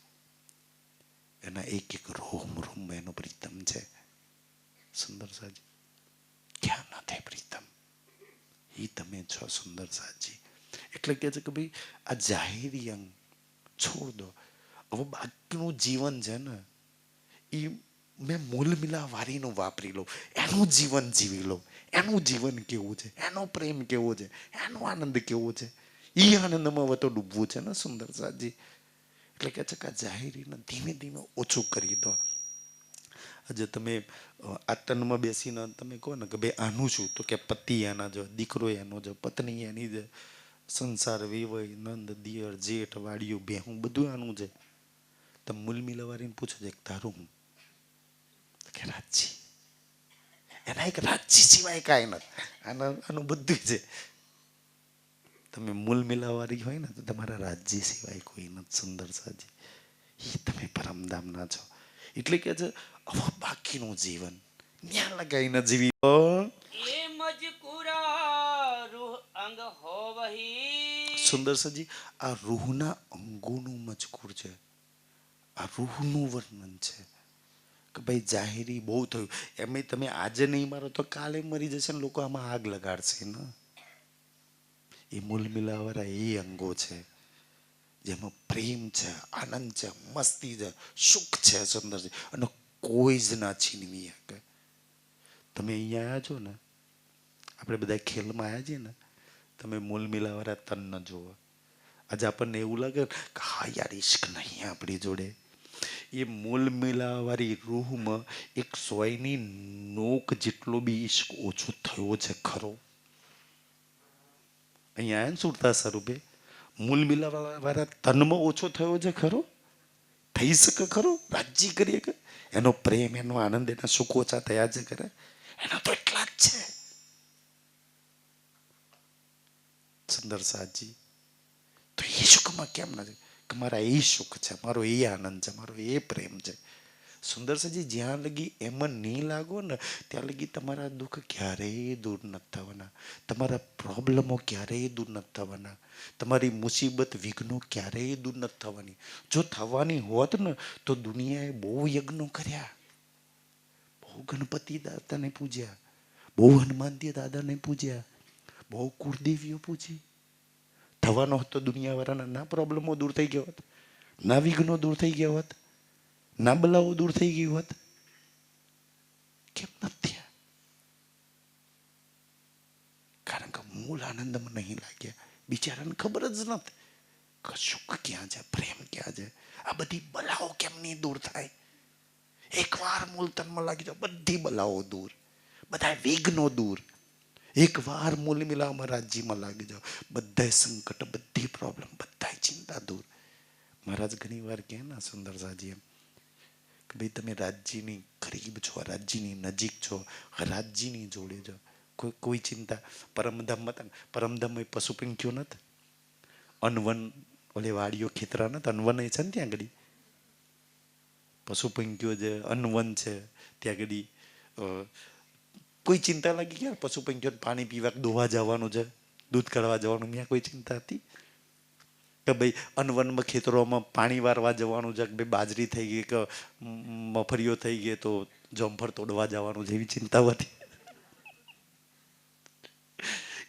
એના એક એક રોમ રોમમાં એનો પ્રીતમ છે. સુંદર સાજી ક્યાં નથી પ્રીતમ? એ તમે છો સુંદર સાજી. એટલે કે છે કે ભાઈ આ જાહેરી અંગ છોડ દો. હવે બાકીનું જીવન છે ને એ મેં મૂલ મિલા વારીનું વાપરી લઉં, એનું જીવન જીવી લઉં. એનું જીવન કેવું છે, એનો પ્રેમ કેવો છે, એનો આનંદ કેવો છે, એ આનંદમાં વતો ડૂબવું છે ને સુંદર સાજી. એટલે કે છે કે જાહેરીને ધીમે ધીમે ઓછું કરી દો. આજે તમે આ તનમાં બેસીને તમે કહો ને કે ભાઈ આનું શું, તો કે પતિ એના જો, દીકરો એનો જો, પત્ની એની જ, સંસાર વિવય નંદ દિયર જેઠ વાડિયું બેહું બધું આનું છે. તમે મૂલ મિલાવારીને પૂછો છે તારું હું, કે રાજ્ય. એના એક રાજ્ય સિવાય કાંઈ નથી. આનું બધું છે. તમે મૂલ મિલાવારી હોય ને તો તમારા રાજ્ય સિવાય કોઈ નથી સુંદર સાજી. એ તમે પરમધામના છો. એટલે કે છે હવે બાકીનું જીવન ન્યા લગાઈને જીવી એ મજકુરા રૂહ અંગ હોવહી. સુંદર સજી આ રૂહના અંગોનું મજકૂર છે. આ રૂહનું વર્ણન છે કે ભાઈ જાહેરી બહુ થયું. એમ તમે આજે નહીં મારો તો કાલે મરી જશે ને લોકો આમાં આગ લગાડશે ને. એ મૂલ મિલાવાળા એ અંગો છે જેમાં પ્રેમ છે, આનંદ છે, મસ્તી છે, સુખ છે સુંદર છે. અને કોઈ જ ના છીનવી શકે. તમે અહીંયા આવ્યા છો ને, આપણે બધા ખેલમાં આવ્યા છીએ ને, તમે મૂલ મિલાવાળા તન ન જુઓ. આજે આપણને એવું લાગે કે હા યાર ઈશ્ક નહીં આપણી જોડે. એ મૂલ મિલાવાળી રૂહમાં એક સોયની નોક જેટલો બી ઈશ્ક ઓછો થયો છે ખરો? અહીંયા આવ્યા ને સુરતા સ્વરૂપે મૂલ મિલાવાળા તનમાં ઓછો થયો છે ખરો? થઈ શકે ખરો? રાજી કરીએ કે એનો પ્રેમ, એનો આનંદ, એના સુખ ઓછા થયા છે ખરા? એના તો એટલા જ છે સુંદર સાજી. તો એ સુખમાં કેમ નથી કે મારા એ સુખ છે, મારો એ આનંદ છે, મારો એ પ્રેમ છે. સુંદર સાજી જ્યાં લગી એમાં નહીં લાગો ને ત્યાં લગી તમારા દુઃખ ક્યારેય દૂર નથી થવાના, તમારા પ્રોબ્લેમો ક્યારેય દૂર નથી થવાના, તમારી મુસીબત વિઘ્નો ક્યારેય દૂર નથી થવાની. જો થવાની હોત ને તો દુનિયાએ બહુ યજ્ઞો કર્યા, બહુ ગણપતિ દાદાને પૂજ્યા, બહુ હનુમાનજી દાદાને પૂજ્યા, બહુ કુળદેવીઓ પૂજી. થવાનો હતો દુનિયાવાળાના ના પ્રોબ્લેમો દૂર થઈ ગયો હોત, ના વિઘ્નો દૂર થઈ ગયા હોત, ના બલાઓ દૂર થઈ ગઈ હોત. કેમ નથી થયા? કારણ કે મૂળ આનંદમાં નહીં લાગ્યા. બિચારાને ખબર જ નથી કે સુખ ક્યાં છે, પ્રેમ ક્યાં છે. આ બધી બલાઓ કેમ નહીં દૂર થાય? એકવાર મૂળ તનમાં લાગી જાઓ બધી બલાઓ દૂર, બધા વિઘ્નો દૂર. એકવાર મૂલ મિલાવમાં રાજ્યમાં લાગી જાઓ બધા સંકટ, બધી પ્રોબ્લેમ, બધા ચિંતા દૂર. મહારાજ ઘણી વાર કહે ને સુંદર સાજી એમ કે ભાઈ તમે રાજ્યની કરીબ છો, રાજ્યની નજીક છો, રાજ્યની જોડે છો, કોઈ ચિંતા. પરમધામમાં પશુ પંખીઓ નથી, અનવન ઓલે વાડીઓ ખેતરા નથી, અનવન છે ને ત્યાં આગળ પશુ પંખીઓ છે, અનવન છે ત્યાં આગળ. કોઈ ચિંતા લાગી ક્યાં પશુ પંખીઓને પાણી પીવા દોવા જવાનું છે, દૂધ કાઢવા જવાનું, ત્યાં કોઈ ચિંતા હતી? કે ભાઈ અનવનમાં ખેતરોમાં પાણી વારવા જવાનું છે, કે ભાઈ બાજરી થઈ ગઈ કે મફરીઓ થઈ ગઈ તો જમફળ તોડવા જવાનું છે, એવી ચિંતા હતી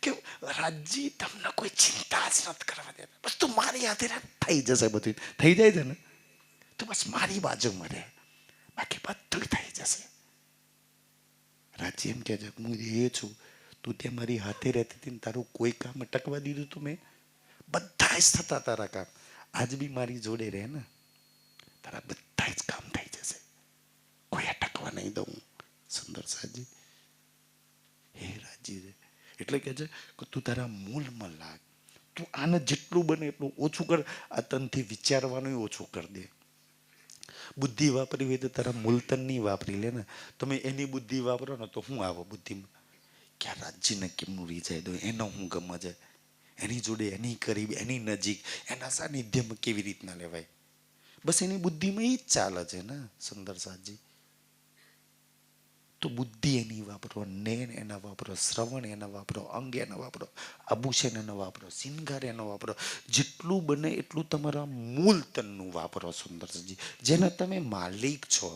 કે રાજ્ય તમને કોઈ ચિંતા જ નથી કરવા દેતા. બસ તું મારી હાથે થઈ જશે, બધું થઈ જાય છે ને તો બસ મારી બાજુમાં રહે, બાકી બધું થઈ જશે. રાજ્ય એમ કે છે હું એ છું, તું ત્યાં મારી હાથે રહેતી હતી ને તારું કોઈ કામ અટકવા દીધું તું મેં? બધા જ થતા તારા કામ. આજ બી મારી જોડે રહે ને તારા બધા જ કામ થઈ જશે. એટલે કે છે કે તું તારા મૂળમાં લાગ, તું આને જેટલું બને એટલું ઓછું કર. આ તનથી વિચારવાનું ઓછું કરી દે. બુદ્ધિ વાપરી હોય તો તારા મૂલતન નહીં વાપરી લે ને. તમે એની બુદ્ધિ વાપરો ને તો શું આવો બુદ્ધિમાં? ક્યાં રાજ્યને કેમનું રીઝાય દો, એનો હું ગમે છે, એની જોડે, એની કરીબ, એની નજીક, એના સાનિધ્યમાં કેવી રીતના લેવાય. બસ એની બુદ્ધિમાં એ જ ચાલે છે ને સુંદર સાજી. તો બુદ્ધિ એની વાપરો, નેન એના વાપરો, શ્રવણ એના વાપરો, અંગ એના વાપરો, આભૂષણ એનો વાપરો, શિંગાર એનો વાપરો. જેટલું બને એટલું તમારા મૂળ તનનું વાપરો સુંદરજી. જેના તમે માલિક છો,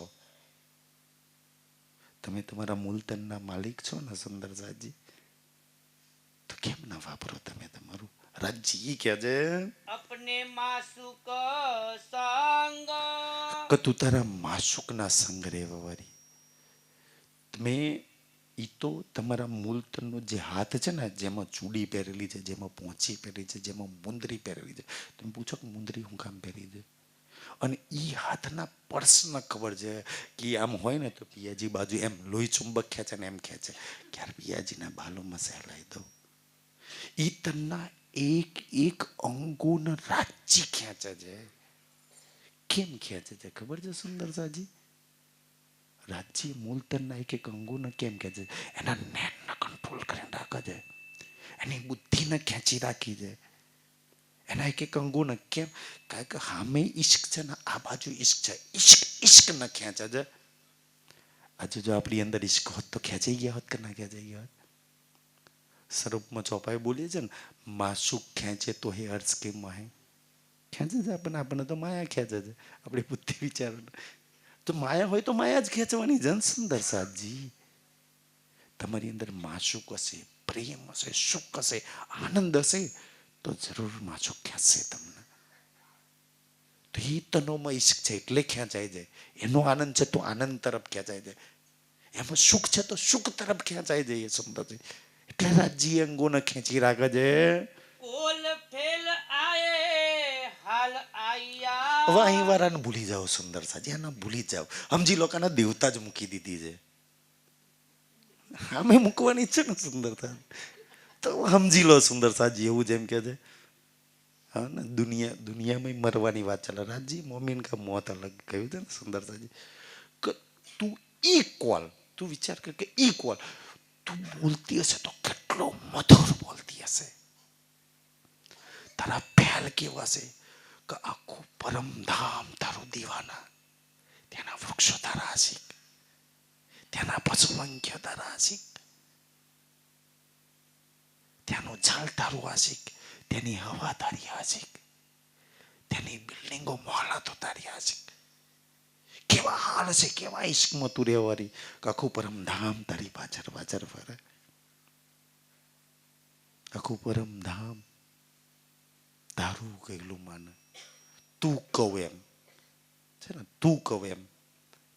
તમે તમારા મૂળ તનના માલિક છો ને સુંદરસાજી, તો કેમ ના વાપરો તમે તમારું રાજ્ય? ઈ કે છે अपने मासुक संग કે તું તારા માશુકના સંગ રહેવા વાળી. તમે ઈ તો તમારા મૂલતનનો જે હાથ છે ને, જેમાં ચૂડી પહેરેલી છે, જેમાં પોંચી પહેરી છે, જેમાં મુંદરી પહેરેલી છે, તમે પૂછો કે મુંદરી હું કામ પહેરી છે? અને ઈ હાથના પર્સને ખબર છે કે આમ હોય ને તો પિયાજી બાજુ એમ લોહી ચુંબક ખેંચે ને એમ ખેંચે કે યાર પિયાજીના બાલોમાં સહેલાઈ દઉં. ઈ તનના એક એક અંગોના રાજ્ય ખેંચે છે. કેમ ખેંચે છે ખબર છે સુંદરસાજી? રાજ્ય મૂલતનના એક એક અંગોને કેમ ખેંચે છે? એના નેટને કંટ્રોલ કરીને રાખે છે, એની બુદ્ધિને ખેંચી રાખી છે, એના એક એક અંગોને. કેમ? કારણ કે સામે ઈશ્ક છે ને, આ બાજુ ઈશ્ક છે. ઈશ્ક ઈશ્ક ન ખેંચે છે. આજે જો આપણી અંદર ઈશ્ક હોત તો ખેંચાઈ ગયા હોત કે ના ખેંચાઈ ગયા હોત? સ્વરૂપમાં ચોપાઈ બોલીએ છે ને, માસુક ખેંચે તો હે અર્થ કે માહે ખેંચે છે આપણને. આપણને તો માયા ખેંચે છે, આપણી બુદ્ધિ વિચારો. તો માયા હોય તો માયા જ ખેંચવાની જન સુંદર સાજી. તમારી અંદર માસુક હશે, પ્રેમ હશે, સુખ હશે, આનંદ હશે, તો જરૂર માસુક ખેંચશે તમને. તો એ તનોમાં ઈશ્ક છે એટલે ખેંચાય જાય. એનો આનંદ છે તો આનંદ તરફ ખેંચાય જાય. એમાં સુખ છે તો સુખ તરફ ખેંચાઈ જઈએ સુંદરજી. એટલે રાજ્ય અંગોને ખેંચી રાખે છે. कोल फेल आए हाल आया. હવે અહીં વાળાને ભૂલી જાઓ સુંદર સાજી, આને ભૂલી જાઓ. સમજી લોકોને દેવતા જ મૂકી દીધી છે. અમે મૂકવાની છે ને સુંદરતા, તો સમજી લો સુંદર સાજી. એવું જેમ કે છે હા ને, દુનિયામાં મરવાની વાત ચાલે. રાજજી મોમીન કા મોત અલગ કહ્યું છે ને સુંદર સાજી. કે તું ઇક્વલ, તું વિચાર કર કે ઇક્વલ તું બોલતી હશે તો કેટલો મધુર બોલતી હશે. તારા પહેલ કેવા છે કે આખું પરમધામ તારું દીવાના, ત્યાંના વૃક્ષો તારા આશિક, ત્યાંના પશુપંખીઓ તારા આશિક, ત્યાંનું ઝાડ તારું આશિક, તેની હવા તારી આશિક, તેની બિલ્ડિંગો મોહલાતો તારી આશિક. કેવા હાલ છે, કેવા ઈશ્કમાં તું રહેવારી કે આખું પરમધામ તારી પાછળ ફરે. આખું પરમધામ તારું કહેલું માને. તું કહું એમ છે ને, તું કહું એમ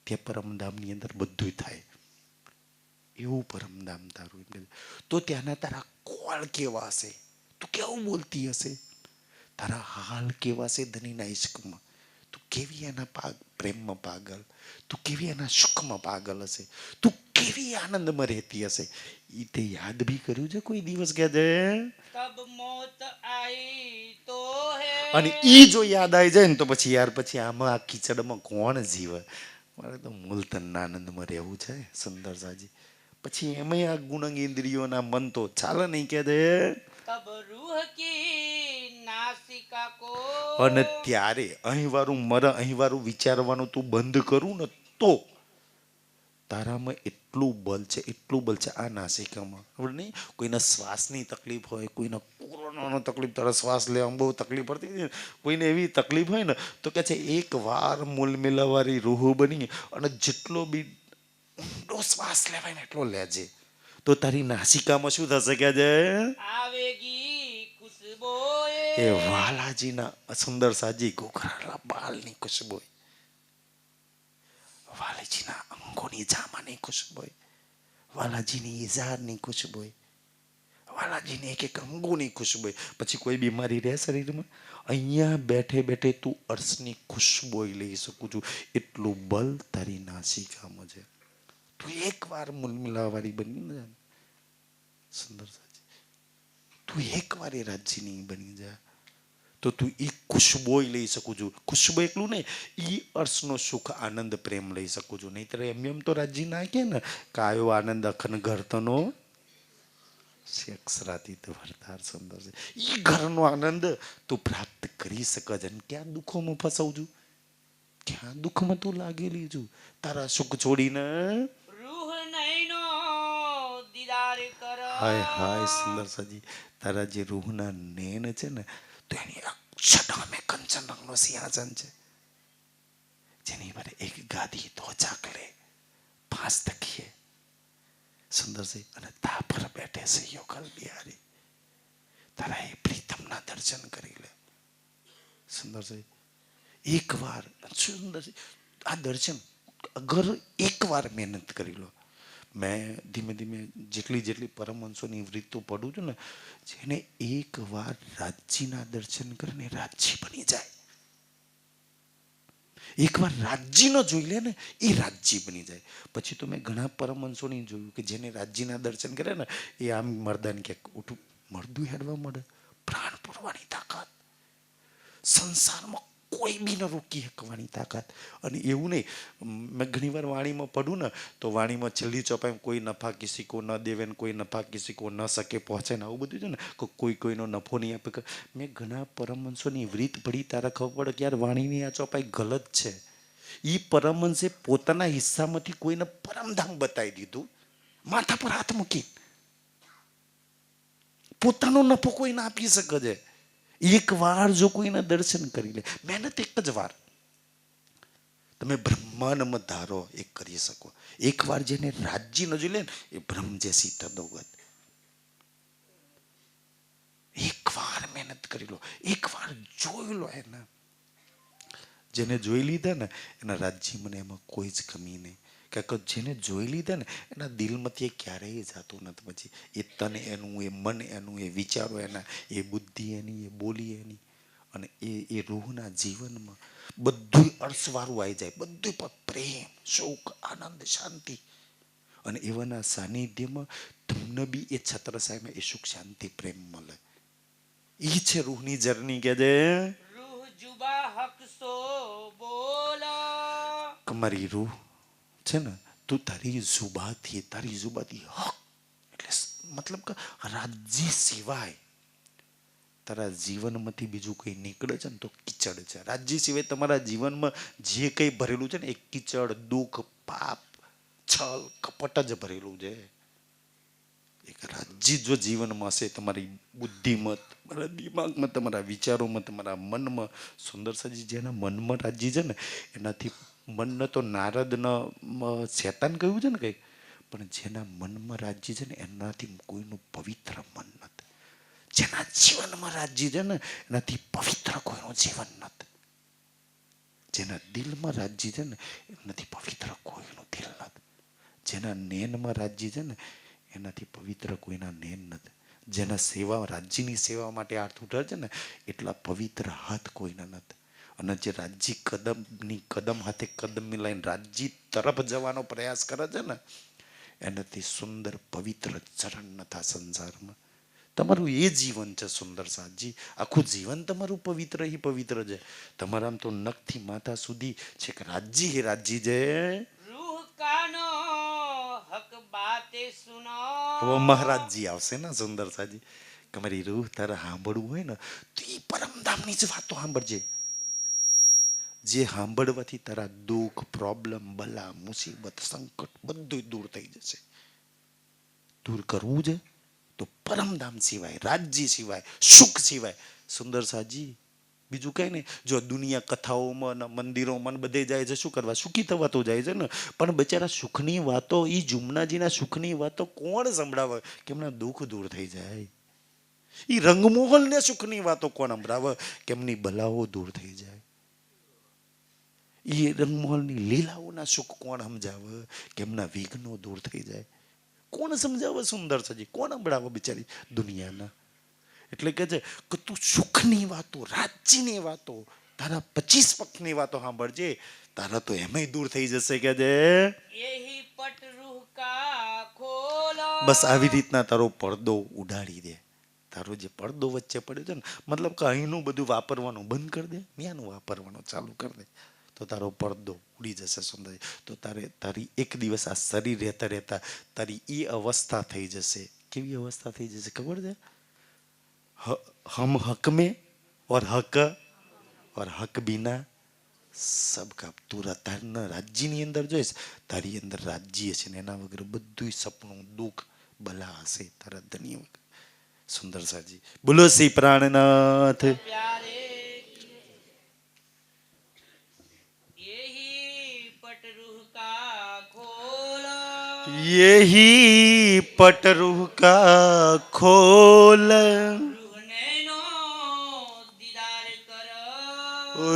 તે પરમધામની અંદર બધું થાય એવું પરમધામ તારું. એમ તો ત્યાંના તારા કોળ કેવા હશે, તું કેવું બોલતી હશે, તારા હાલ કેવા છે ધનીના ઈશ્કમાં, તું કેવી એના પ્રેમમાં પાગલ, તું કેવી એના સુખમાં પાગલ હશે, તું કેવી આનંદમાં રહેતી હશે. એ તે યાદ બી કર્યું છે કોઈ દિવસ કે છે? तब मौत आई तो है. અને ઈ જો યાદ આવી જાય ને તો પછી યાર પછી આમાં આ કીચડમાં કોણ જીવે? મારે તો મૂલતનના આનંદમાં રહેવું છે સુંદર સાજી. પછી એમાંય આ ગુણંગ ઇન્દ્રિયોના મન તો ચાલે નહીં કે દે. तब रूह की नासिका को અને ત્યારે અહીં વાળું મરે, અહીં વાળું વિચારવાનું તું બંધ કરું ને તો તારામાં એટલું બલ છે, એટલું બલ છે આ નાસિકામાં. ખબર નહીં, કોઈને શ્વાસની તકલીફ હોય, કોઈને કોરોનાનો તકલીફ, તારા શ્વાસ લેવામાં બહુ તકલીફ પડતી હોય, કોઈને એવી તકલીફ હોય ને તો કે છે એક વાર મૂલ મિલાવાળી રૂહ બની અને જેટલો બી ઊંડો શ્વાસ લેવાય ને એટલો લેજે, તો તારી નાસિકામાં શું થશે કે છે? आवेगी खुशबोए. એ વાલાજીના સુંદર સાજી ઘોઘરાલા બાલની ખુશ્બુ, વાલાજીના અંગોની જામાની ખુશ્બુ, વાલાજીની ઇઝારની ખુશ્બુ, વાલાજીની એક એક અંગોની ખુશ્બુ. પછી કોઈ બીમારી રહે શરીરમાં, અહીંયા બેઠે બેઠે તું અર્શની ખુશ્બુ લઈ શકું છું. એટલું બલ તારી નાસિકામાં છે. તું એક વાર મુલમિલાવાળી બની ને સુંદર સાજી. તું એકવાર એ રાજ્યની બની જા તો તું એ ખુશબોય લઈ શકું છું. ખુશબો એટલું નહીં, એ અર્શનો સુખ આનંદ પ્રેમ લઈ શકું છું. નહીતર એમ તો રાજ્ય ના કે ને કાયો આનંદ અખન ઘરતનો અક્ષરાતીત વરદાર સુંદર છે. એ ઘરનો આનંદ તું પ્રાપ્ત કરી શકે છે. અને ક્યાં દુઃખોમાં ફસાવું છું, ક્યાં દુઃખમાં તું લાગેલી છું. તારા સુખ છોડીને રૂહ નૈનો દીદાર કર. હાય હાય સુંદર સાજી, તારા જે રૂહના નેન છે ને, તો એની અક્ષર મેં કંચન રંગનો સિંહાસન છે, જેની પર એક ગાદી તો ચાકલે 5 તકીએ સુંદર છે, અને તા પર બેઠે છે યોગલ બિહારી. તારા એ પ્રીતમના દર્શન કરી લે સુંદર છે. એકવાર સુંદર છે આ દર્શન, અગર એકવાર મહેનત કરી લો. મેં ધીમે ધીમે જેટલી પરમહંસોની વૃત્તો પડું છું ને, જેને એકવાર રાજ્યના દર્શન કરીને રાજ્ય બની જાય. એકવાર રાજ્યનો જોઈ લે ને, એ રાજ્ય બની જાય. પછી તો મેં ઘણા પરમહંસોની જોયું કે જેને રાજ્યના દર્શન કરે ને, એ આમ મરદાને કે ઉઠું મરદું હેડવા મળે. પ્રાણ પૂરવાની તાકાત સંસારમાં કોઈ બી ન રોકી શકવાની તાકાત. અને એવું નહીં, મેં ઘણી વાર વાણીમાં પડું ને, તો વાણીમાં છેલ્લી ચોપાઈ કોઈ નફા કિસી કો ન દેવે ને કોઈ નફા કિસી કો ન શકે પહોંચે ને, આવું બધું છે ને, કોઈનો નફો નહીં આપે. મેં ઘણા પરમહંસોની વૃત્ત પડી, તારા ખબર પડે કે યાર વાણીની આ ચોપાઈ ગલત છે. એ પરમહંસે પોતાના હિસ્સામાંથી કોઈને પરમધામ બતાવી દીધું, માથા પર હાથ મૂકી. પોતાનો નફો કોઈને આપી શકે છે. એક વાર જો કોઈના દર્શન કરી લે, મહેનત એક જ વાર, તમે બ્રહ્માંડમાં ધારો એક કરી શકો. એક વાર જેને રાજ્ય ન જોઈ લે ને, એ બ્રહ્મ જેસી તદોગત. એક વાર મહેનત કરી લો, એક વાર જોઈ લો. એને જેને જોઈ લીધા ને, એના રાજ્ય મને એમાં કોઈ જ કમી નહીં. કારણ કે જેને જોઈ લીધા ને, એના દિલમાંથી ક્યારેય જતું નથી. પછી એ તન એનું, એ મન એનું, એ વિચારો એના, એ બુદ્ધિ એની, એ બોલી એની, અને એ રૂહના જીવનમાં બધું અર્શવાળું આવી જાય. બધું પર પ્રેમ, સુખ, આનંદ, શાંતિ. અને એવાના સાનિધ્યમાં તમને બી એ છત્રસાઈમાં એ સુખ, શાંતિ, પ્રેમ મળે. એ છે રૂહની જર્ની. કે જે રૂહ જુબા હક સો બોલા. તમારી રૂહ છે ને, તું તારી જુબાથી હક, એટલે મતલબ કે રાજ્ય સિવાય તારા જીવનમાંથી બીજું કંઈ નીકળે છે ને, તો કીચડ છે. રાજ્ય સિવાય તમારા જીવનમાં જે કંઈ ભરેલું છે ને, એ કીચડ, દુઃખ, પાપ, છલ, કપટ જ ભરેલું છે. એક રાજ્ય જો જીવનમાં હશે, તમારી બુદ્ધિમાં, તમારા દિમાગમાં, તમારા વિચારોમાં, તમારા મનમાં, સુંદર સાજી જેના મનમાં રાજ્ય છે ને, એનાથી મનને તો નારદના શેતાન કહ્યું છે ને કંઈક, પણ જેના મનમાં રાજ્ય છે ને, એનાથી કોઈનું પવિત્ર મન નથી. જેના જીવનમાં રાજ્ય છે ને, એનાથી પવિત્ર કોઈનું જીવન નથી. જેના દિલમાં રાજ્ય છે ને, એનાથી પવિત્ર કોઈનું દિલ નથી. જેના નેનમાં રાજ્ય છે ને, એનાથી પવિત્ર કોઈના નેન નથી. જેના સેવા, રાજ્યની સેવા માટે હાથ ઉઠે છે ને, એટલા પવિત્ર હાથ કોઈના નથી. અને જે રાજ્ય કદમ હાથે કદમ મિલાઈને રાજ્ય તરફ જવાનો પ્રયાસ કરે છે ને, એનાથી સુંદર પવિત્ર ચરણ નથા સંસારમાં. તમારું એ જીવન છે સુંદર સાજી. આખું જીવન તમારું પવિત્ર છે. તમારા આમ તો નખથી માથા સુધી છે કે રાજ્ય હે રાજ્ય છે. રૂહ કાનો હક બાતે સુનો. હવે મહારાજજી આવશે ને સુંદર સાજી. તમારી રૂહ તારે સાંભળવું હોય ને, તો એ પરમધામની જ વાતો સાંભળજે. જે સાંભળવાથી તારા દુઃખ, પ્રોબ્લેમ, બલા, મુસીબત, સંકટ બધું દૂર થઈ જશે. દૂર કરવું છે તો પરમધામ સિવાય, રાજ્ય સિવાય, સુખ સિવાય સુંદર સાજી બીજું કઈ નહીં. જો દુનિયા કથાઓમાં, મંદિરોમાં બધે જાય છે શું કરવા? સુખી થવા તો જાય છે ને. પણ બચારા સુખની વાતો, એ જુમનાજીના સુખની વાતો કોણ સંભળાવે કે એમના દુઃખ દૂર થઈ જાય? એ રંગમોહનને સુખની વાતો કોણ સંભળાવે કે એમની બલાઓ દૂર થઈ જાય? એ રંગમોહનની લીલાઓના સુખ કોણ સમજાવે કે એમના વિઘ્નો દૂર થઈ જાય? કોણ સમજાવે સુંદર સજી? કોણ સંભળાવે બિચારી દુનિયાના? એટલે કે છે કે તું સુખની વાતો, રાજ્યની વાતો, તારા 25 પક્ષની વાતો સાંભળજે, તારા તો એમાંય દૂર થઈ જશે. કે છે યહી પટ રૂહ કા ખોલો. બસ આવી રીતના તારો પડદો ઉડાડી દે. તારો જે પડદો વચ્ચે પડ્યો છે ને, મતલબ કે અહીંનું બધું વાપરવાનું બંધ કરી દે, ત્યાંનું વાપરવાનું ચાલુ કરી દે, તો તારો પડદો ઉડી જશે સુંદર. તો તારી એક દિવસ આ શરીર રહેતા રહેતા તારી એ અવસ્થા થઈ જશે. કેવી અવસ્થા થઈ જશે ખબર છે? હમ હક में और हक बिना सबका તું તારના રાજ્યની અંદર જોઈશ, તારી અંદર રાજ્ય છે ને એના વગર બધું સપનું દુઃખ બલા હશે તારા ધન્ય વગર. સુંદર સાજી બોલો શ્રી પ્રાણનાથ. प्यारे यही पट रूह का खोल यही पट रूह का खोल, रूह नैनो दीदार कर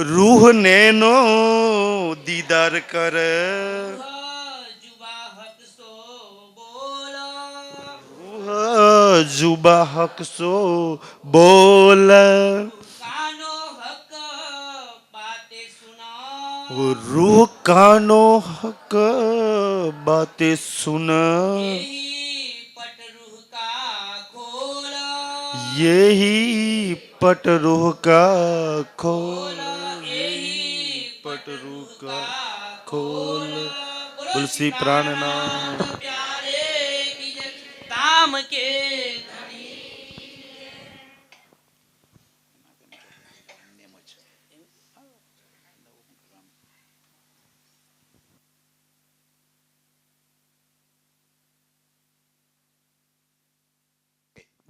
रूह नैनो दीदार कर, जुबा हक सो बोल रूह जुबा हक सो बोल, कानो हक बातें सुना रूह कानो हक बातें सुन, यही पट रूह का खोल यही पट रूह का खोल, यही पट रूह का खोल. बोल श्री प्राणनाथ. प्यारे की जय ताम के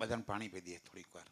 બધાને પાણી પી દઈએ થોડીક વાર.